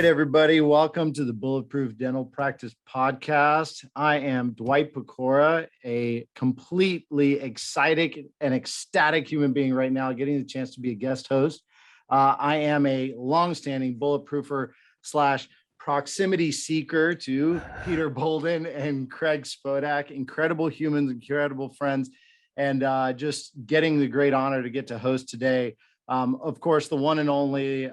everybody. Welcome to the Bulletproof Dental Practice Podcast. I am Dwight Peccora, a completely excited and ecstatic human being right now, getting the chance to be a guest host. I am a longstanding bulletproofer / proximity seeker to Peter Boulden and Craig Spodak, incredible humans, incredible friends, and just getting the great honor to get to host today. Of course, the one and only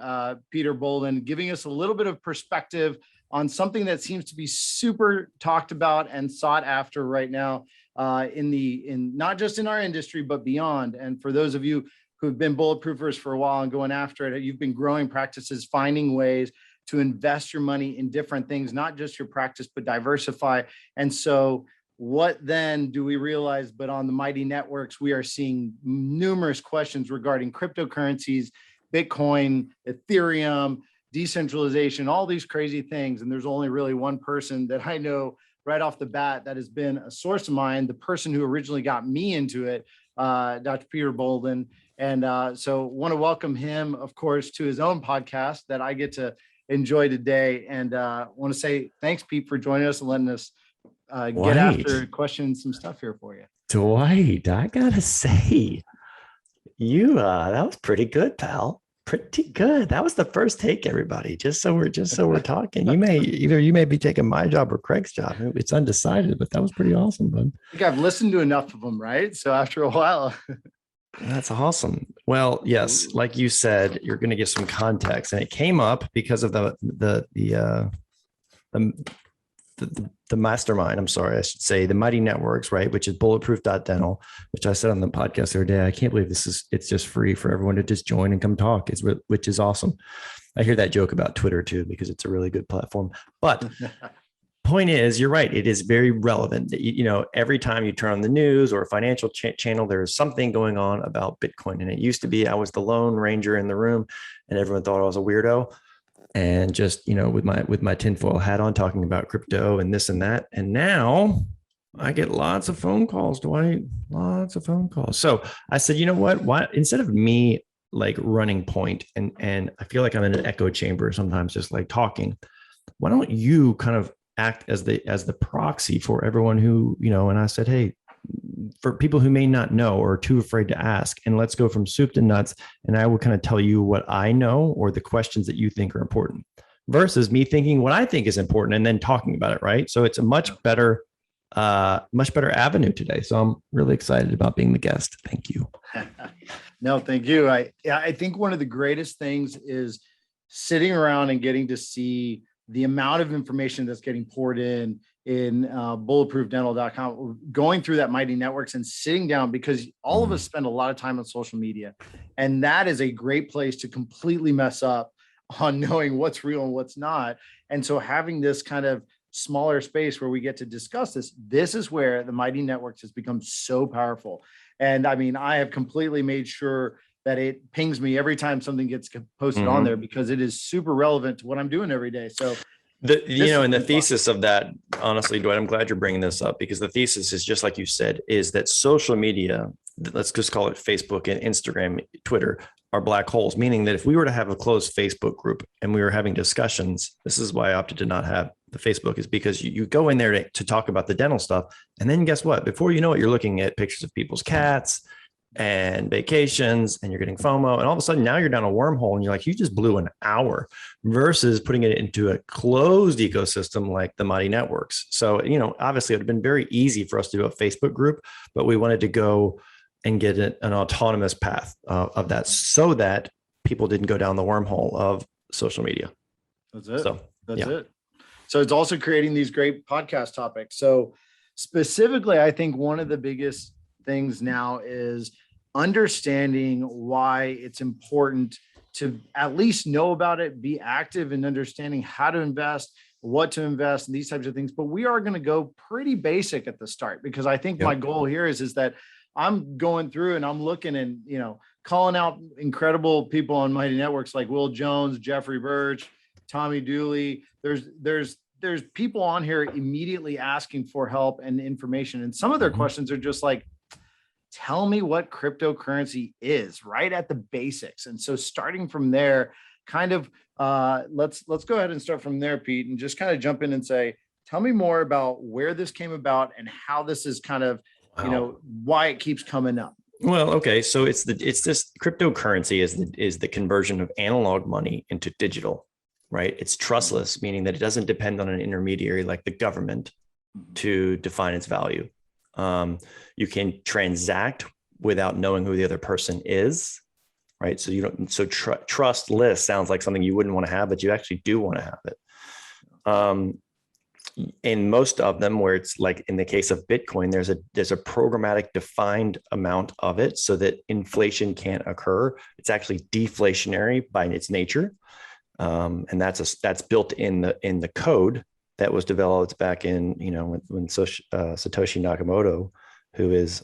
Peter Boulden, giving us a little bit of perspective on something that seems to be super talked about and sought after right now in not just in our industry, but beyond. And for those of you who've been bulletproofers for a while and going after it, you've been growing practices, finding ways to invest your money in different things, not just your practice, but diversify. And so what then do we realize? But on the mighty networks, we are seeing numerous questions regarding cryptocurrencies, Bitcoin, Ethereum, decentralization, all these crazy things. And there's only really one person that I know right off the bat that has been a source of mine, the person who originally got me into it, Dr. Peter Boulden. And so want to welcome him, of course, to his own podcast that I get to enjoy today. And want to say thanks, Pete, for joining us and letting us get after questioning some stuff here for you. Dwight, I gotta say, you that was pretty good, pal. Pretty good. That was the first take, everybody. Just so we're talking. You may be taking my job or Craig's job. It's undecided, but that was pretty awesome, bud. I think I've listened to enough of them, right? So after a while. That's awesome. Well, yes, like you said, you're going to give some context, and it came up because of the mastermind, I'm sorry, I should say, the mighty networks, right? Which is bulletproof.dental, which I said on the podcast the other day. I can't believe it's just free for everyone to just join and come talk, which is awesome. I hear that joke about Twitter too, because it's a really good platform. But point is, you're right. It is very relevant that, every time you turn on the news or a financial channel, there is something going on about Bitcoin. And it used to be, I was the lone ranger in the room and everyone thought I was a weirdo. And just, with my tinfoil hat on, talking about crypto and this and that. And now I get lots of phone calls, Dwight, lots of phone calls. So I said, you know what? Why, instead of me like running point and I feel like I'm in an echo chamber sometimes, just like talking, why don't you kind of act as the proxy for everyone who, and I said, hey, for people who may not know or are too afraid to ask, and let's go from soup to nuts. And I will kind of tell you what I know or the questions that you think are important versus me thinking what I think is important and then talking about it. Right. So it's a much better avenue today. So I'm really excited about being the guest. Thank you. No, thank you. I think one of the greatest things is sitting around and getting to see the amount of information that's getting poured in bulletproofdental.com, going through that mighty networks and sitting down, because all of us spend a lot of time on social media. And that is a great place to completely mess up on knowing what's real and what's not. And so having this kind of smaller space where we get to discuss this is where the mighty networks has become so powerful. And I mean, I have completely made sure that it pings me every time something gets posted on there, because it is super relevant to what I'm doing every day. So the thesis of that, honestly, Dwight, I'm glad you're bringing this up, because the thesis is just like you said, is that social media, let's just call it Facebook and Instagram, Twitter, are black holes, meaning that if we were to have a closed Facebook group and we were having discussions, this is why I opted to not have the Facebook, is because you go in there to talk about the dental stuff. And then guess what? Before you know it, you're looking at pictures of people's cats and vacations, and you're getting FOMO, and all of a sudden now you're down a wormhole and you're like, you just blew an hour, versus putting it into a closed ecosystem like the mighty networks. So, obviously it would have been very easy for us to do a Facebook group, but we wanted to go and get an autonomous path of that, so that people didn't go down the wormhole of social media. That's it. It. So it's also creating these great podcast topics. So specifically, I think one of the biggest things now is understanding why it's important to at least know about it, be active in understanding how to invest, what to invest, and these types of things. But we are going to go pretty basic at the start, because I think my goal here is that I'm going through and I'm looking and, calling out incredible people on mighty networks like Will Jones, Jeffrey Birch, Tommy Dooley. There's people on here immediately asking for help and information. And some of their questions are just like, tell me what cryptocurrency is, right at the basics. And so starting from there, kind of let's go ahead and start from there, Pete, and just kind of jump in and say, tell me more about where this came about and how this is kind of, why it keeps coming up. Well, okay. So it's this cryptocurrency is the conversion of analog money into digital, right? It's trustless, meaning that it doesn't depend on an intermediary like the government to define its value. You can transact without knowing who the other person is, right? So trustless sounds like something you wouldn't want to have, but you actually do want to have it. In most of them, where it's like in the case of Bitcoin, there's a programmatic defined amount of it so that inflation can't occur. It's actually deflationary by its nature. And that's built in the code that was developed back in, when Satoshi Nakamoto, who is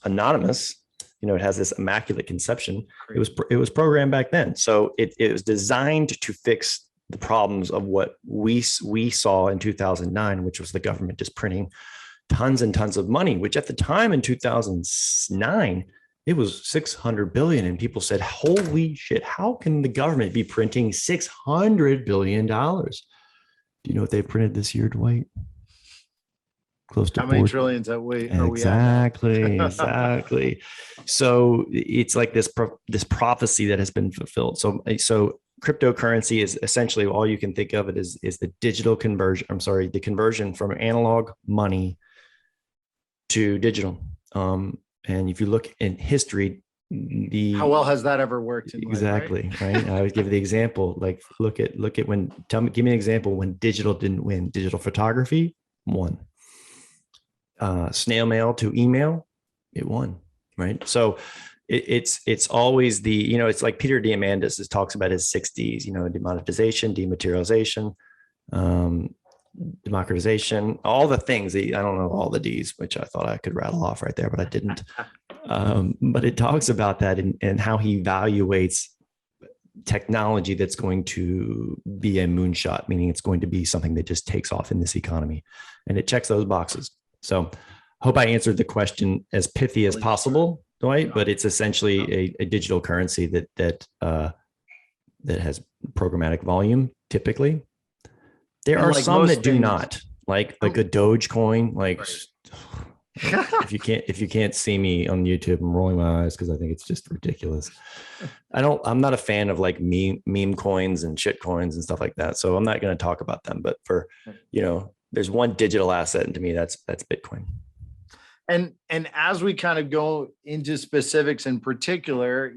anonymous, it has this immaculate conception. It was programmed back then. So it was designed to fix the problems of what we saw in 2009, which was the government just printing tons and tons of money, which at the time in 2009, it was 600 billion. And people said, holy shit, how can the government be printing $600 billion? Do you know what they printed this year, Dwight? Close to how many trillions that we exactly. So it's like this prophecy that has been fulfilled. So cryptocurrency is essentially all you can think of it is the digital conversion. The conversion from analog money to digital. And if you look in history, how well has that ever worked in exactly life, right? I would give the example, like look at give me an example when digital didn't win. Digital photography won. Snail mail to email, it won, right? So it's always it's like Peter Diamandis talks about his 6 Ds, demonetization, dematerialization, democratization, all the things. I don't know all the Ds, which I thought I could rattle off right there, but I didn't. But it talks about that and how he evaluates technology that's going to be a moonshot, meaning it's going to be something that just takes off in this economy. And it checks those boxes. So hope I answered the question as pithy as possible, Dwight, but it's essentially a digital currency that has programmatic volume. Typically, there are some that do not, like a Dogecoin. Like if you can't see me on YouTube, I'm rolling my eyes because I think it's just ridiculous. I'm not a fan of like meme coins and shit coins and stuff like that. So I'm not going to talk about them. But for there's one digital asset, and to me, that's Bitcoin. And as we kind of go into specifics, in particular,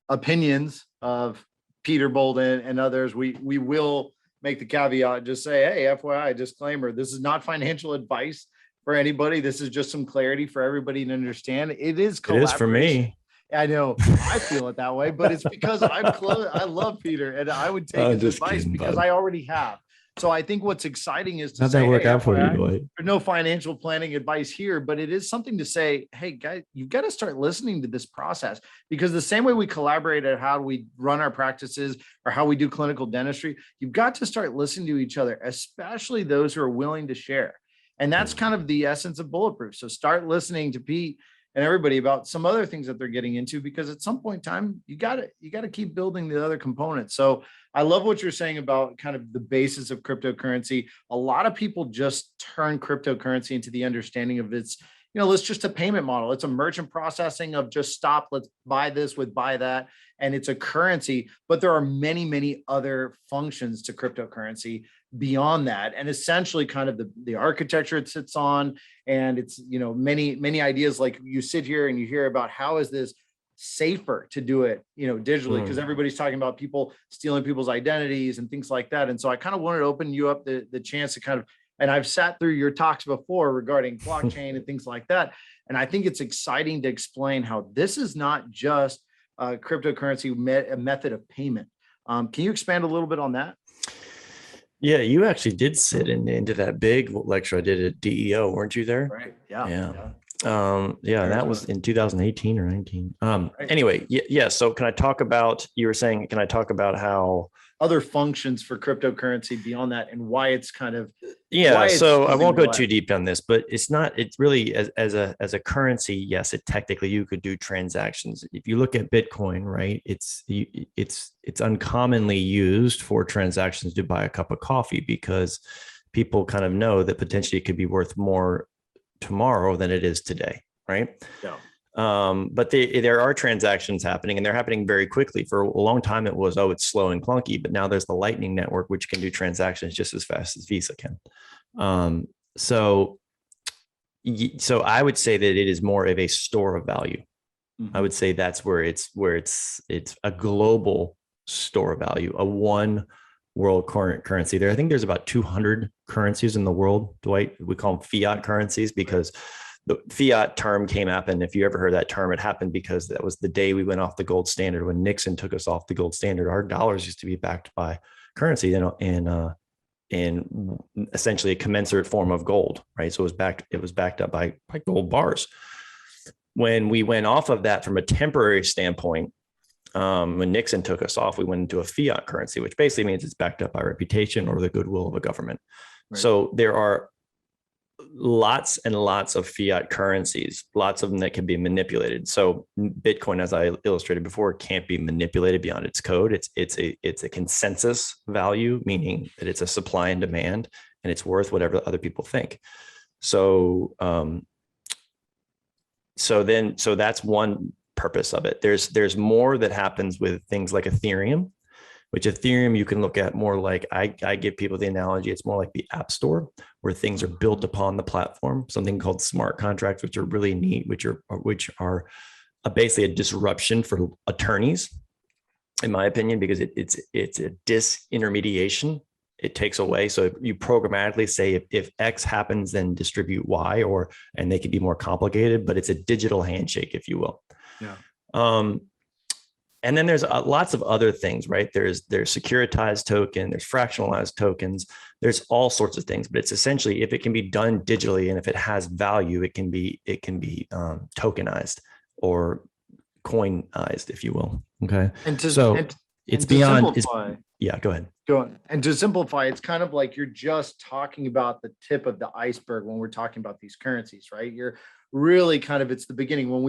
opinions of Peter Boulden and others, we will make the caveat, just say, hey, FYI, disclaimer, this is not financial advice for anybody. This is just some clarity for everybody to understand. It is for me. I know I feel it that way, but it's because I'm close. I love Peter, and I would take his advice because I already have. So I think what's exciting is to how'd that work out for you, Dwight? There's no financial planning advice here, but it is something to say, hey, guys, you've got to start listening to this process, because the same way we collaborate at how we run our practices or how we do clinical dentistry, you've got to start listening to each other, especially those who are willing to share. And that's kind of the essence of Bulletproof. So start listening to Pete and everybody about some other things that they're getting into, because at some point in time, you got to keep building the other components. So I love what you're saying about kind of the basis of cryptocurrency. A lot of people just turn cryptocurrency into the understanding of it's, it's just a payment model. It's a merchant processing of just stop, let's buy this with buy that. And it's a currency, but there are many, many other functions to cryptocurrency beyond that. And essentially kind of the architecture it sits on. And it's, many, many ideas, like you sit here and you hear about how is this safer to do it, digitally, because everybody's talking about people stealing people's identities and things like that. And so I kind of wanted to open you up the chance to kind of, and I've sat through your talks before regarding blockchain and things like that. And I think it's exciting to explain how this is not just a cryptocurrency a method of payment. Can you expand a little bit on that? Yeah, you actually did sit into that big lecture I did at DEO, weren't you there? Right. Yeah. Yeah, that was in 2018 or 19. Right. Anyway, yeah. So can I talk about, you were saying, can I talk about how other functions for cryptocurrency beyond that and why it's kind of, yeah, so I won't go too deep on this, but it's really as a currency. Yes, it technically you could do transactions. If you look at Bitcoin, right, it's uncommonly used for transactions to buy a cup of coffee because people kind of know that potentially it could be worth more tomorrow than it is today, right? Yeah. But there are transactions happening, and they're happening very quickly. For a long time, it was, it's slow and clunky, but now there's the Lightning Network, which can do transactions just as fast as Visa can. So I would say that it is more of a store of value. Mm-hmm. I would say that's where it's a global store of value, a one world current currency. I think there's about 200 currencies in the world, Dwight. We call them fiat currencies because the fiat term came up. And if you ever heard that term, it happened because that was the day we went off the gold standard. When Nixon took us off the gold standard, our dollars used to be backed by currency in essentially a commensurate form of gold, right? So it was backed up by gold bars. When we went off of that from a temporary standpoint, when Nixon took us off, we went into a fiat currency, which basically means it's backed up by reputation or the goodwill of a government. Right. So there are lots and lots of fiat currencies, lots of them that can be manipulated. So Bitcoin, as I illustrated before, can't be manipulated beyond its code. It's a consensus value, meaning that it's a supply and demand, and it's worth whatever other people think. So that's one purpose of it. There's more that happens with things like Ethereum, which Ethereum you can look at more like, I give people the analogy, it's more like the App Store, where things are built upon the platform, something called smart contracts, which are really neat, which are basically a disruption for attorneys, in my opinion, because it's a disintermediation. It takes away. So if you programmatically say if X happens, then distribute Y, and they can be more complicated, but it's a digital handshake, if you will. Yeah. And then there's lots of other things, right? There's securitized token, there's fractionalized tokens, there's all sorts of things, but it's essentially, if it can be done digitally and if it has value, it can be tokenized or coinized, if you will. Okay. Yeah, go ahead. Go on. And to simplify, it's kind of like you're just talking about the tip of the iceberg when we're talking about these currencies, right? You're really kind of, it's the beginning. When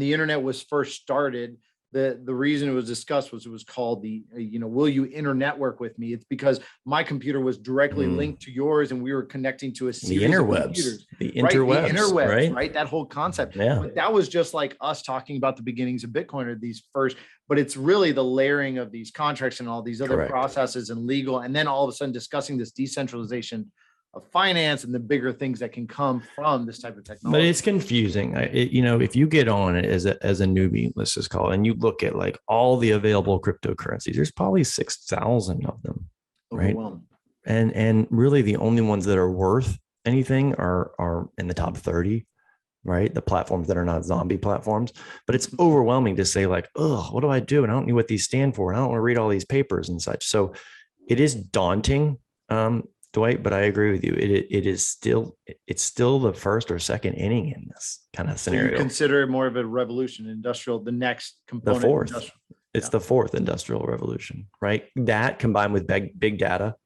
the internet was first started, the reason it was discussed was it was called will you internetwork with me? It's because my computer was directly linked to yours and we were connecting to a series of computers. The interwebs, right? That whole concept. Yeah. But that was just like us talking about the beginnings of Bitcoin, or these first, but it's really the layering of these contracts and all these other processes and legal, and then all of a sudden discussing this decentralization of finance and the bigger things that can come from this type of technology. But it's confusing. If you get on it as a newbie, let's just call it, and you look at like all the available cryptocurrencies, there's probably 6,000 of them, right? And really the only ones that are worth anything are in the top 30, right? The platforms that are not zombie platforms. But it's overwhelming to say like, oh, what do I do? And I don't know what these stand for. And I don't want to read all these papers and such. So it is daunting. Dwight, but I agree with you. It's still the first or second inning in this kind of scenario. So you consider it more of a revolution, the next component. The fourth. It's the fourth industrial revolution, right? That combined with big data,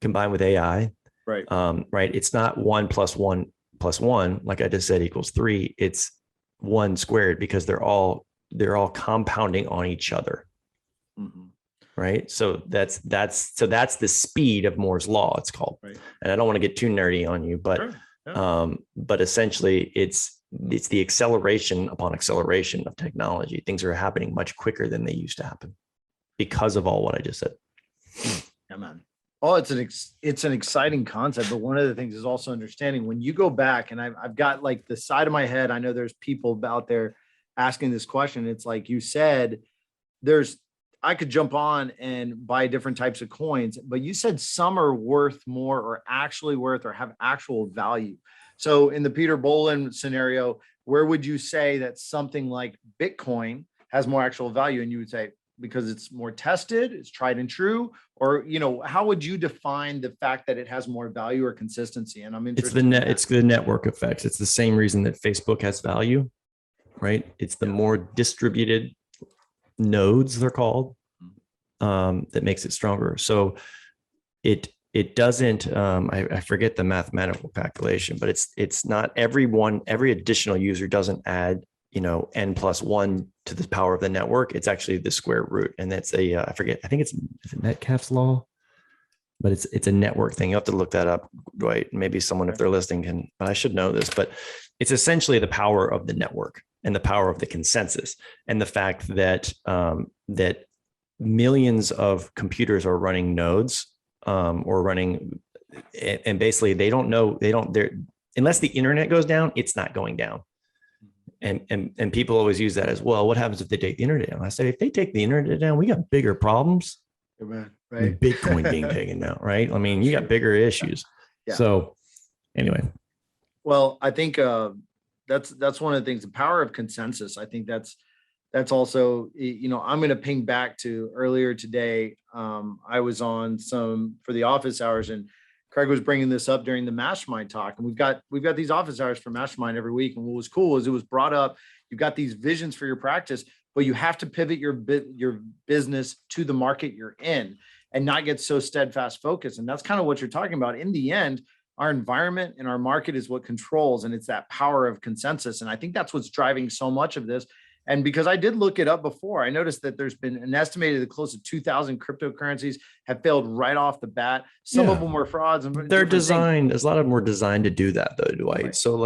combined with AI, right? Right. It's not 1 + 1 + 1, like I just said, equals 3. It's 1 squared because they're all compounding on each other. Mm-hmm. Right. So that's the speed of Moore's law, it's called. Right. And I don't want to get too nerdy on you, but sure. Yeah. But essentially it's the acceleration upon acceleration of technology. Things are happening much quicker than they used to happen because of all what I just said. Yeah, man. Oh, it's an exciting concept, but one of the things is also understanding when you go back, and I've got like the side of my head, I know there's people out there asking this question. It's like you said, I could jump on and buy different types of coins, but you said some are worth more or actually worth or have actual value. So in the Peter Boulden scenario, where would you say that something like Bitcoin has more actual value? And you would say, because it's more tested, it's tried and true, or, how would you define the fact that it has more value or consistency? And I'm interested. It's the network effects. It's the same reason that Facebook has value, right? It's the more distributed nodes, they're called, that makes it stronger. So it doesn't, I forget the mathematical calculation, but it's not every additional user doesn't add, n+1 to the power of the network. It's actually the square root. And that's I forget, I think is it Metcalfe's law, but it's a network thing. You have to look that up, Dwight. Maybe someone, if they're listening, but I should know this, but it's essentially the power of the network and the power of the consensus, and the fact that, that millions of computers are running nodes, or running, and basically unless the internet goes down, it's not going down. And people always use that as, well, what happens if they take the internet down? I say, if they take the internet down, we got bigger problems. Right. Right. Bitcoin being taken down, right? I mean, you got bigger issues. Yeah. So anyway. Well, I think that's one of the things, the power of consensus. I think that's also, I'm going to ping back to earlier today. I was on for the office hours, and Craig was bringing this up during the mastermind talk. And we've got these office hours for mastermind every week. And what was cool is it was brought up, you've got these visions for your practice, but you have to pivot your business to the market you're in and not get so steadfast focused. And that's kind of what you're talking about. In the end, our environment and our market is what controls, and it's that power of consensus. And I think that's what's driving so much of this. And because I did look it up before, I noticed that there's been an estimated close to 2,000 cryptocurrencies have failed right off the bat. Some of them were frauds. And they're designed, a lot of them were designed to do that though, Dwight. Right. So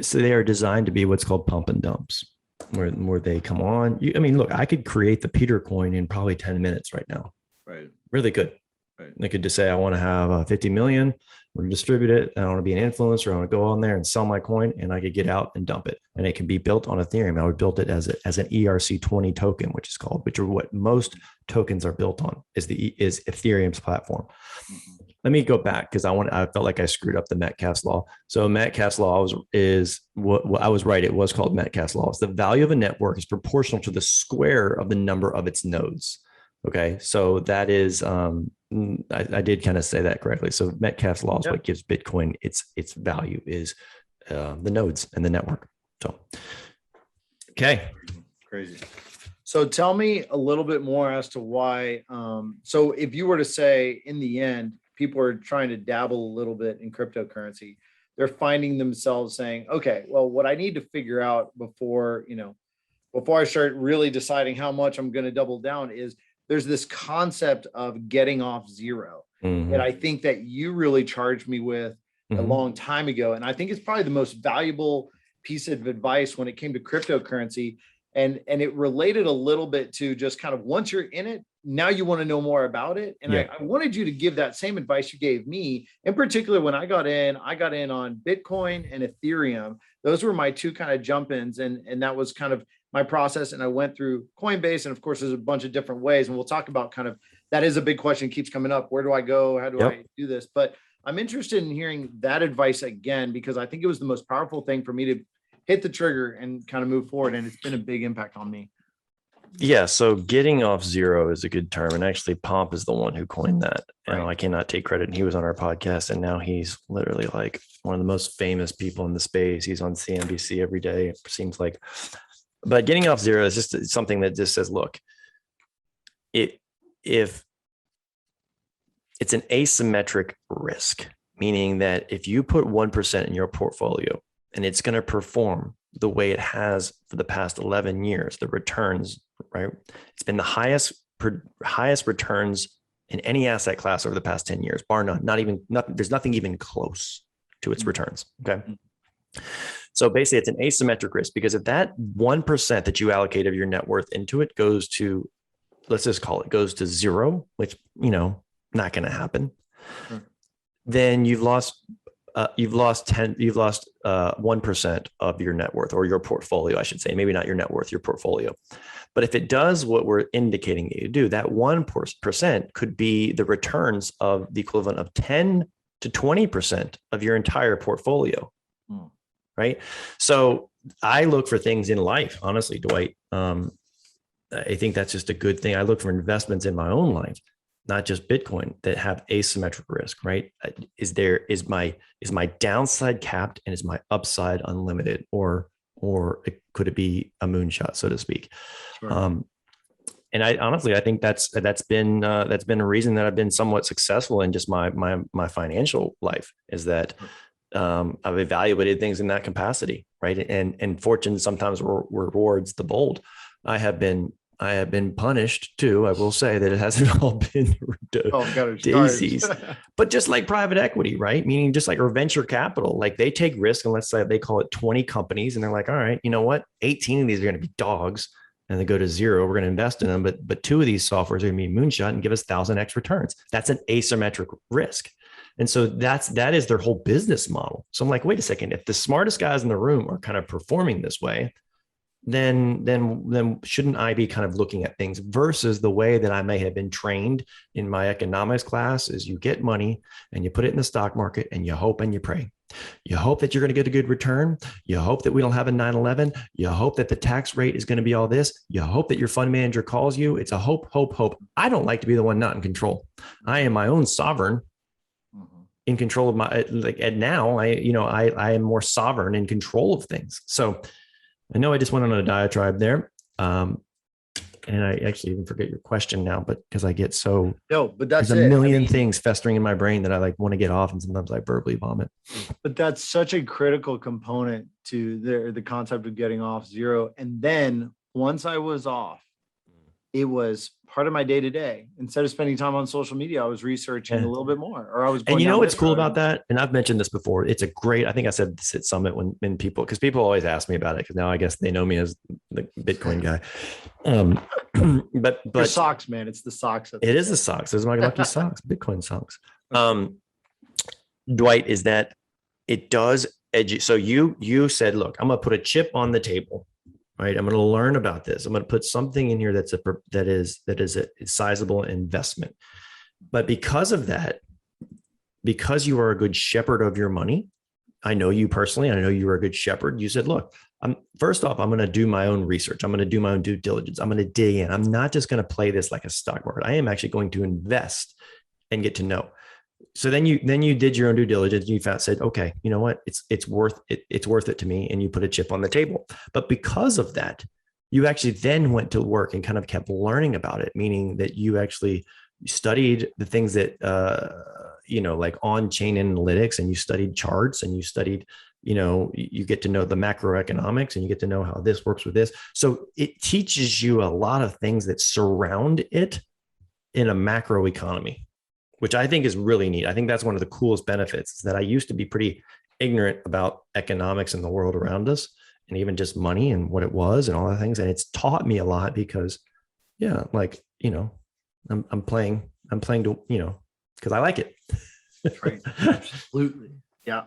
so they are designed to be what's called pump and dumps, where they come on. Look, I could create the Peter coin in probably 10 minutes right now. Right. Really good. Right. I could just say, I want to have 50 million. We're going to distribute it. I want to be an influencer. I want to go on there and sell my coin, and I could get out and dump it. And it can be built on Ethereum. I would build it as an ERC20 token, which are what most tokens are built on, is Ethereum's platform. Mm-hmm. Let me go back, because I felt like I screwed up the Metcalfe's law. So Metcalfe's law is what I was right. It was called Metcalfe's law. It's the value of a network is proportional to the square of the number of its nodes. Okay. So that is, I did kind of say that correctly. So Metcalfe's law is what gives Bitcoin its value, is the nodes and the network. So, okay. Crazy. So tell me a little bit more as to why. So if you were to say, in the end, people are trying to dabble a little bit in cryptocurrency, they're finding themselves saying, okay, well, what I need to figure out before I start really deciding how much I'm going to double down is, there's this concept of getting off zero. Mm-hmm. And I think that you really charged me with a long time ago. And I think it's probably the most valuable piece of advice when it came to cryptocurrency. And it related a little bit to just kind of, once you're in it, now you want to know more about it. And I wanted you to give that same advice you gave me. In particular, when I got in on Bitcoin and Ethereum. Those were my two kind of jump-ins. And that was kind of my process. And I went through Coinbase, and of course, there's a bunch of different ways. And we'll talk about kind of, that is a big question, keeps coming up. Where do I go? How do I do this? But I'm interested in hearing that advice again, because I think it was the most powerful thing for me to hit the trigger and kind of move forward. And it's been a big impact on me. Yeah. So getting off zero is a good term. And actually Pomp is the one who coined that. Right. I cannot take credit. And he was on our podcast, and now he's literally like one of the most famous people in the space. He's on CNBC every day, it seems like. But getting off zero is just something that just says, look, if it's an asymmetric risk, meaning that if you put 1% in your portfolio and it's going to perform the way it has for the past 11 years, the returns, right? It's been the highest returns in any asset class over the past 10 years, bar none. There's nothing even close to its returns. Okay. So basically it's an asymmetric risk, because if that 1% that you allocate of your net worth into it goes to, let's just call it, goes to zero, which, not going to happen, then you've lost 1% of your net worth, or your portfolio, I should say, maybe not your net worth, your portfolio. But if it does what we're indicating you to do, that 1% could be the returns of the equivalent of 10 to 20% of your entire portfolio. Right. So I look for things in life, honestly, Dwight. I think that's just a good thing. I look for investments in my own life, not just Bitcoin, that have asymmetric risk, right? Is my downside capped and is my upside unlimited, or could it be a moonshot, so to speak? Sure. And I honestly, I think that's been a reason that I've been somewhat successful in just my financial life, is that I've evaluated things in that capacity, right? And fortune sometimes rewards the bold. I have been punished too. I will say that it hasn't all been daisies, but just like private equity, right? Meaning just like or venture capital, like they take risk, and let's say they call it 20 companies, and they're like, all right, you know what? 18 of these are going to be dogs, and they go to zero. We're going to invest in them, but 2 of these softwares are going to be moonshot and give us 1,000x returns. That's an asymmetric risk. And so that is their whole business model. So I'm like, wait a second, if the smartest guys in the room are kind of performing this way, then shouldn't I be kind of looking at things versus the way that I may have been trained in my economics class? Is you get money and you put it in the stock market and you hope and you pray. You hope that you're going to get a good return. You hope that we don't have a 9/11. You hope that the tax rate is going to be all this. You hope that your fund manager calls you. It's a hope. I don't like to be the one not in control. I am my own sovereign, in control of my, like, and now I am more sovereign in control of things. So I know I just went on a diatribe there. And I actually even forget your question now, but because I get so, but that's there's a million things festering in my brain that I like want to get off. And sometimes I verbally vomit. But that's such a critical component to the concept of getting off zero. And then once I was off, it was part of my day to day. Instead of spending time on social media, I was researching a little bit more, or I was. And you know what's cool about that? And I've mentioned this before. It's a great, I think I said this at Summit when because people always ask me about it, because now I guess they know me as the Bitcoin guy. But your socks, man, it's the socks. It is the socks. Those are my lucky socks, Bitcoin socks. Dwight, is that it does so you said, look, I'm going to put a chip on the table. Right. I'm going to learn about this. I'm going to put something in here that is a sizable investment. But because of that, because you are a good shepherd of your money, I know you personally, I know you are a good shepherd. You said, look, first off, I'm going to do my own research. I'm going to do my own due diligence. I'm going to dig in. I'm not just going to play this like a stock market. I am actually going to invest and get to know. So then you did your own due diligence. You said, okay, you know what? It's worth it to me. And you put a chip on the table. But because of that, you actually then went to work and kind of kept learning about it, meaning that you actually studied the things that, like on-chain analytics, and you studied charts, and you studied, you get to know the macroeconomics, and you get to know how this works with this. So it teaches you a lot of things that surround it in a macroeconomy, which I think is really neat. I think that's one of the coolest benefits, is that I used to be pretty ignorant about economics in the world around us, and even just money and what it was and all the things. And it's taught me a lot because, I'm playing to, because I like it. Right. Absolutely. Yeah.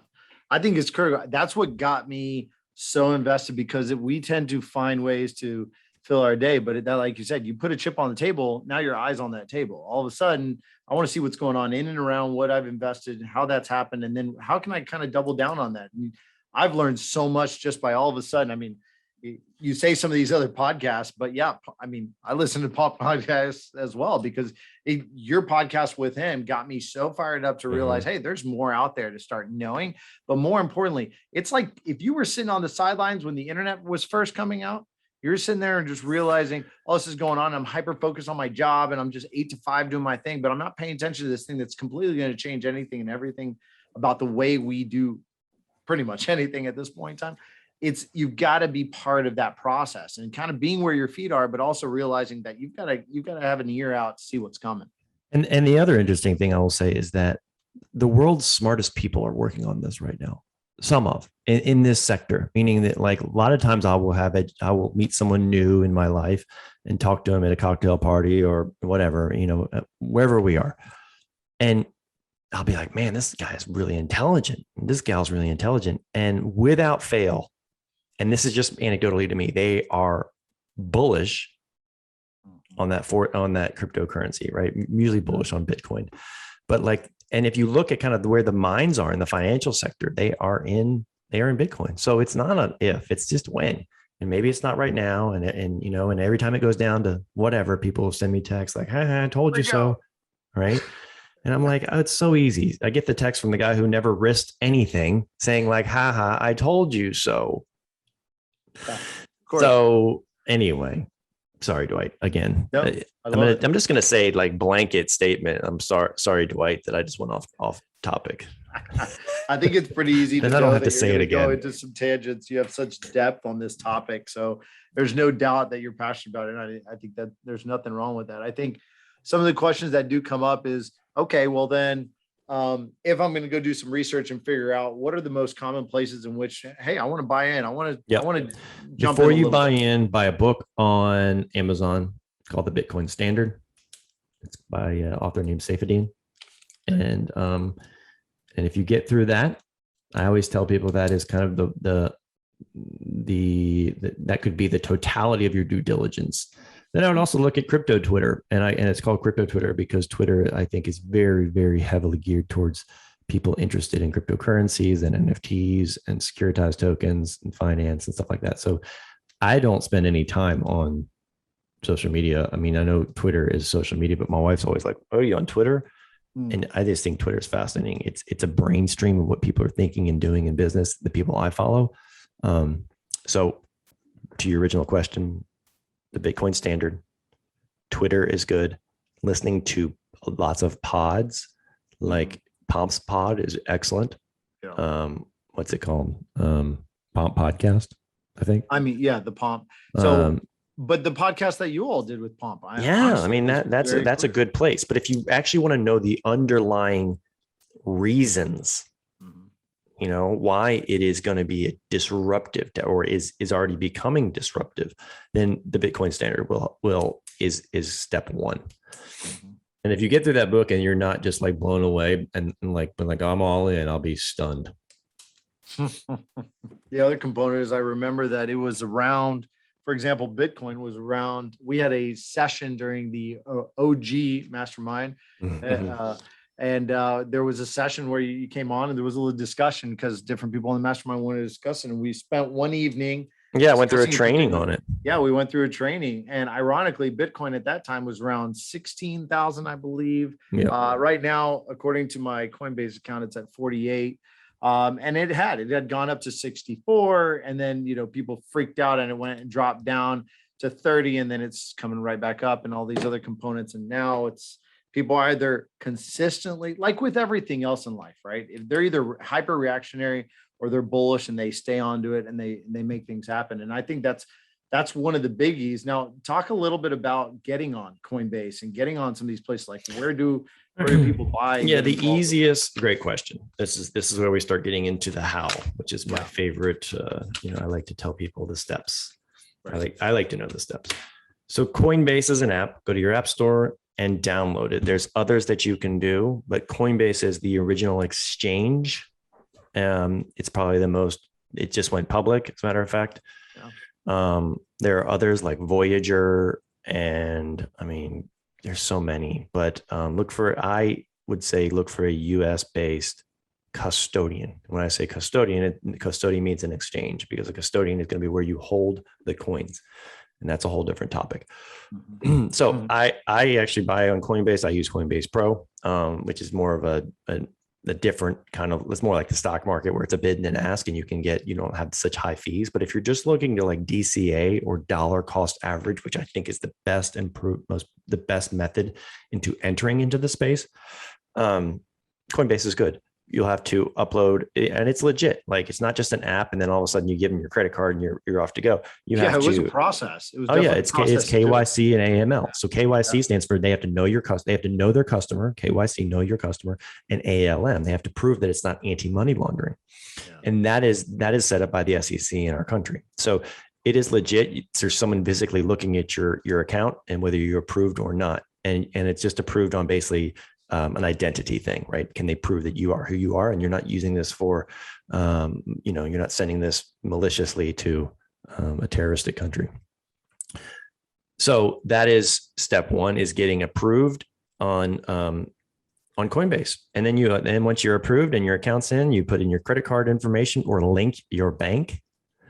I think it's critical. That's what got me so invested, because we tend to find ways to fill our day, but that, like you said, you put a chip on the table. Now your eyes on that table. All of a sudden, I want to see what's going on in and around what I've invested, how that's happened, and then how can I kind of double down on that? And I've learned so much just by all of a sudden. I mean, you say some of these other podcasts, but yeah, I mean, I listen to pop podcasts as well, because your podcast with him got me so fired up to realize, hey, there's more out there to start knowing. But more importantly, it's like if you were sitting on the sidelines when the internet was first coming out, you're sitting there and just realizing, oh, this is going on. I'm hyper focused on my job and I'm just 8 to 5 doing my thing, but I'm not paying attention to this thing that's completely going to change anything and everything about the way we do pretty much anything at this point in time. You've got to be part of that process and kind of being where your feet are, but also realizing that you've got to have an ear out to see what's coming. And the other interesting thing I will say is that the world's smartest people are working on this right now. Some of in this sector, meaning that like a lot of times I will meet someone new in my life and talk to them at a cocktail party or whatever, wherever we are. And I'll be like, man, this guy is really intelligent. This gal's really intelligent. And without fail, and this is just anecdotally to me, they are bullish on that cryptocurrency, right? Usually bullish on Bitcoin. But like, and if you look at kind of where the minds are in the financial sector, they are in Bitcoin. So it's not an if, it's just when. And maybe it's not right now. And every time it goes down to whatever, people will send me texts like, "Hey, I told you so." Right. And I'm like, oh, it's so easy. I get the text from the guy who never risked anything saying like, "Ha, I told you so." Yeah, of course. So anyway, sorry, Dwight, again, Nope, I'm just going to say like blanket statement. I'm sorry, Dwight, that I just went off topic. I think it's pretty easy to I don't know have that to you're say going it to go again. into some tangents. You have such depth on this topic. So there's no doubt that you're passionate about it. And I think that there's nothing wrong with that. I think some of the questions that do come up is, okay, well then, if I'm going to go do some research and figure out what are the most common places in which, hey, I want to buy in, I want to jump Before in you buy in, buy a book on Amazon called The Bitcoin Standard. It's by an author named Saifedean. And if you get through that, I always tell people that is kind of that could be the totality of your due diligence. Then I would also look at crypto Twitter, and it's called crypto Twitter because Twitter, I think, is very, very heavily geared towards people interested in cryptocurrencies and NFTs and securitized tokens and finance and stuff like that. So I don't spend any time on social media. I mean, I know Twitter is social media, but my wife's always like, "Oh, are you on Twitter?" And I just think Twitter is fascinating. It's a brain stream of what people are thinking and doing in business, the people I follow. So to your original question, the Bitcoin Standard, Twitter is good. Listening to lots of pods, like Pomp's pod is excellent. Yeah. What's it called? Pomp Podcast, I think. I mean, yeah, the Pomp. So, but the podcast that you all did with Pomp, I mean, that's a good place. But if you actually want to know the underlying reasons, why it is going to be a disruptive or is already becoming disruptive, then the Bitcoin Standard is step one. And if you get through that book and you're not just like blown away and like I'm all in, I'll be stunned. The other component is I remember that it was around, for example, Bitcoin was around. We had a session during the OG mastermind. And there was a session where you came on and there was a little discussion because different people in the mastermind wanted to discuss it. And we spent one evening. Yeah, I went through a training on it. Yeah, we went through a training. And ironically, Bitcoin at that time was around 16,000, I believe. Yeah. Right now, according to my Coinbase account, it's at 48. And it had gone up to 64. And then, people freaked out and it went and dropped down to 30. And then it's coming right back up and all these other components. And now people are either consistently, like with everything else in life, right? If they're either hyper reactionary or they're bullish and they stay onto it and they make things happen. And I think that's one of the biggies. Now, talk a little bit about getting on Coinbase and getting on some of these places. Like where do people buy? Yeah, the easiest. Great question. This is where we start getting into the how, which is my favorite. I like to tell people the steps. Right. I like to know the steps. So Coinbase is an app. Go to your app store and download it. There's others that you can do, but Coinbase is the original exchange. It's probably it just went public, as a matter of fact. Yeah. There are others like Voyager, and I mean, there's so many, but I would say look for a US based custodian. When I say custodian, custodian means an exchange, because a custodian is going to be where you hold the coins. And that's a whole different topic. So I actually buy on Coinbase. I use Coinbase Pro, which is more of a different kind of, it's more like the stock market where it's a bid and an ask and you don't have such high fees. But if you're just looking to like DCA or dollar cost average, which I think is the best the best method into entering into the space, Coinbase is good. You'll have to upload, and it's legit. Like it's not just an app, and then all of a sudden you give them your credit card and you're off to go. It was a process. It was it's KYC and AML. So KYC stands for they have to know your customer. They have to know their customer. KYC, know your customer, and ALM. They have to prove that it's not anti-money laundering, and that is set up by the SEC in our country. So it is legit. There's someone physically looking at your account and whether you're approved or not, and it's just approved on basically an identity thing, right? Can they prove that you are who you are and you're not using this for, you're not sending this maliciously to a terroristic country. So that is step one, is getting approved on Coinbase. And then once you're approved and your account's in, you put in your credit card information or link your bank.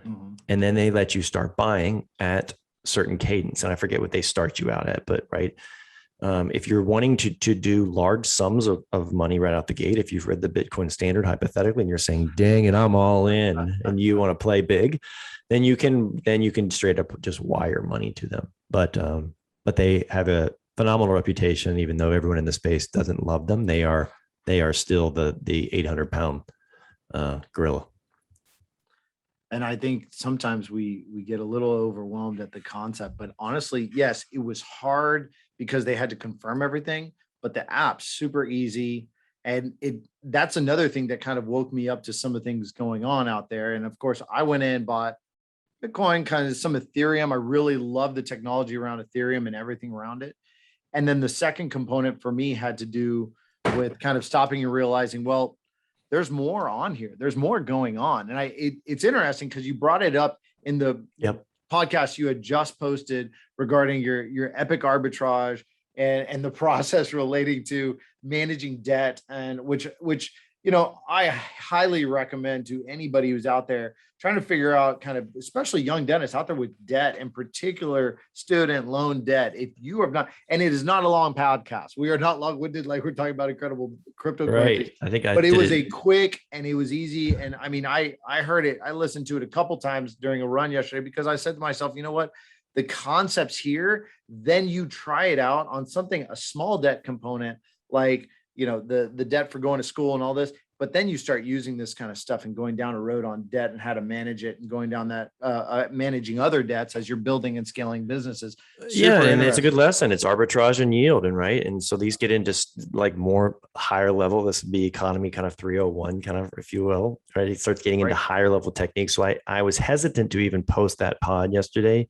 Mhm. And then they let you start buying at certain cadence. And I forget what they start you out at, but right. If you're wanting to do large sums of money right out the gate, if you've read the Bitcoin standard hypothetically, and you're saying, dang it, I'm all in, and you want to play big, then you can straight up just wire money to them. But they have a phenomenal reputation, even though everyone in the space doesn't love them. They are still the 800-pound gorilla. And I think sometimes we get a little overwhelmed at the concept, but honestly, yes, it was hard because they had to confirm everything, but the app's super easy. And that's another thing that kind of woke me up to some of the things going on out there. And of course, I went in, bought Bitcoin, kind of some Ethereum. I really love the technology around Ethereum and everything around it. And then the second component for me had to do with kind of stopping and realizing, well, there's more on here. There's more going on. And it's interesting because you brought it up in the podcast you had just posted regarding your epic arbitrage and the process relating to managing debt, and which I highly recommend to anybody who's out there trying to figure out, kind of, especially young dentists out there with debt, in particular student loan debt. If you have not, and it is not a long podcast, we are not long-winded like we're talking about incredible cryptocurrency. Right. But it was a quick and it was easy. And I mean, I heard it, I listened to it a couple times during a run yesterday because I said to myself, you know what? The concepts here, then you try it out on something, a small debt component, like, the debt for going to school and all this, but then you start using this kind of stuff and going down a road on debt and how to manage it, and going down that managing other debts as you're building and scaling businesses. And it's a good lesson. It's arbitrage and yield, and right. And so these get into like more higher level. This would be economy kind of 301, kind of, if you will, right? It starts getting into higher level techniques. So I was hesitant to even post that pod yesterday.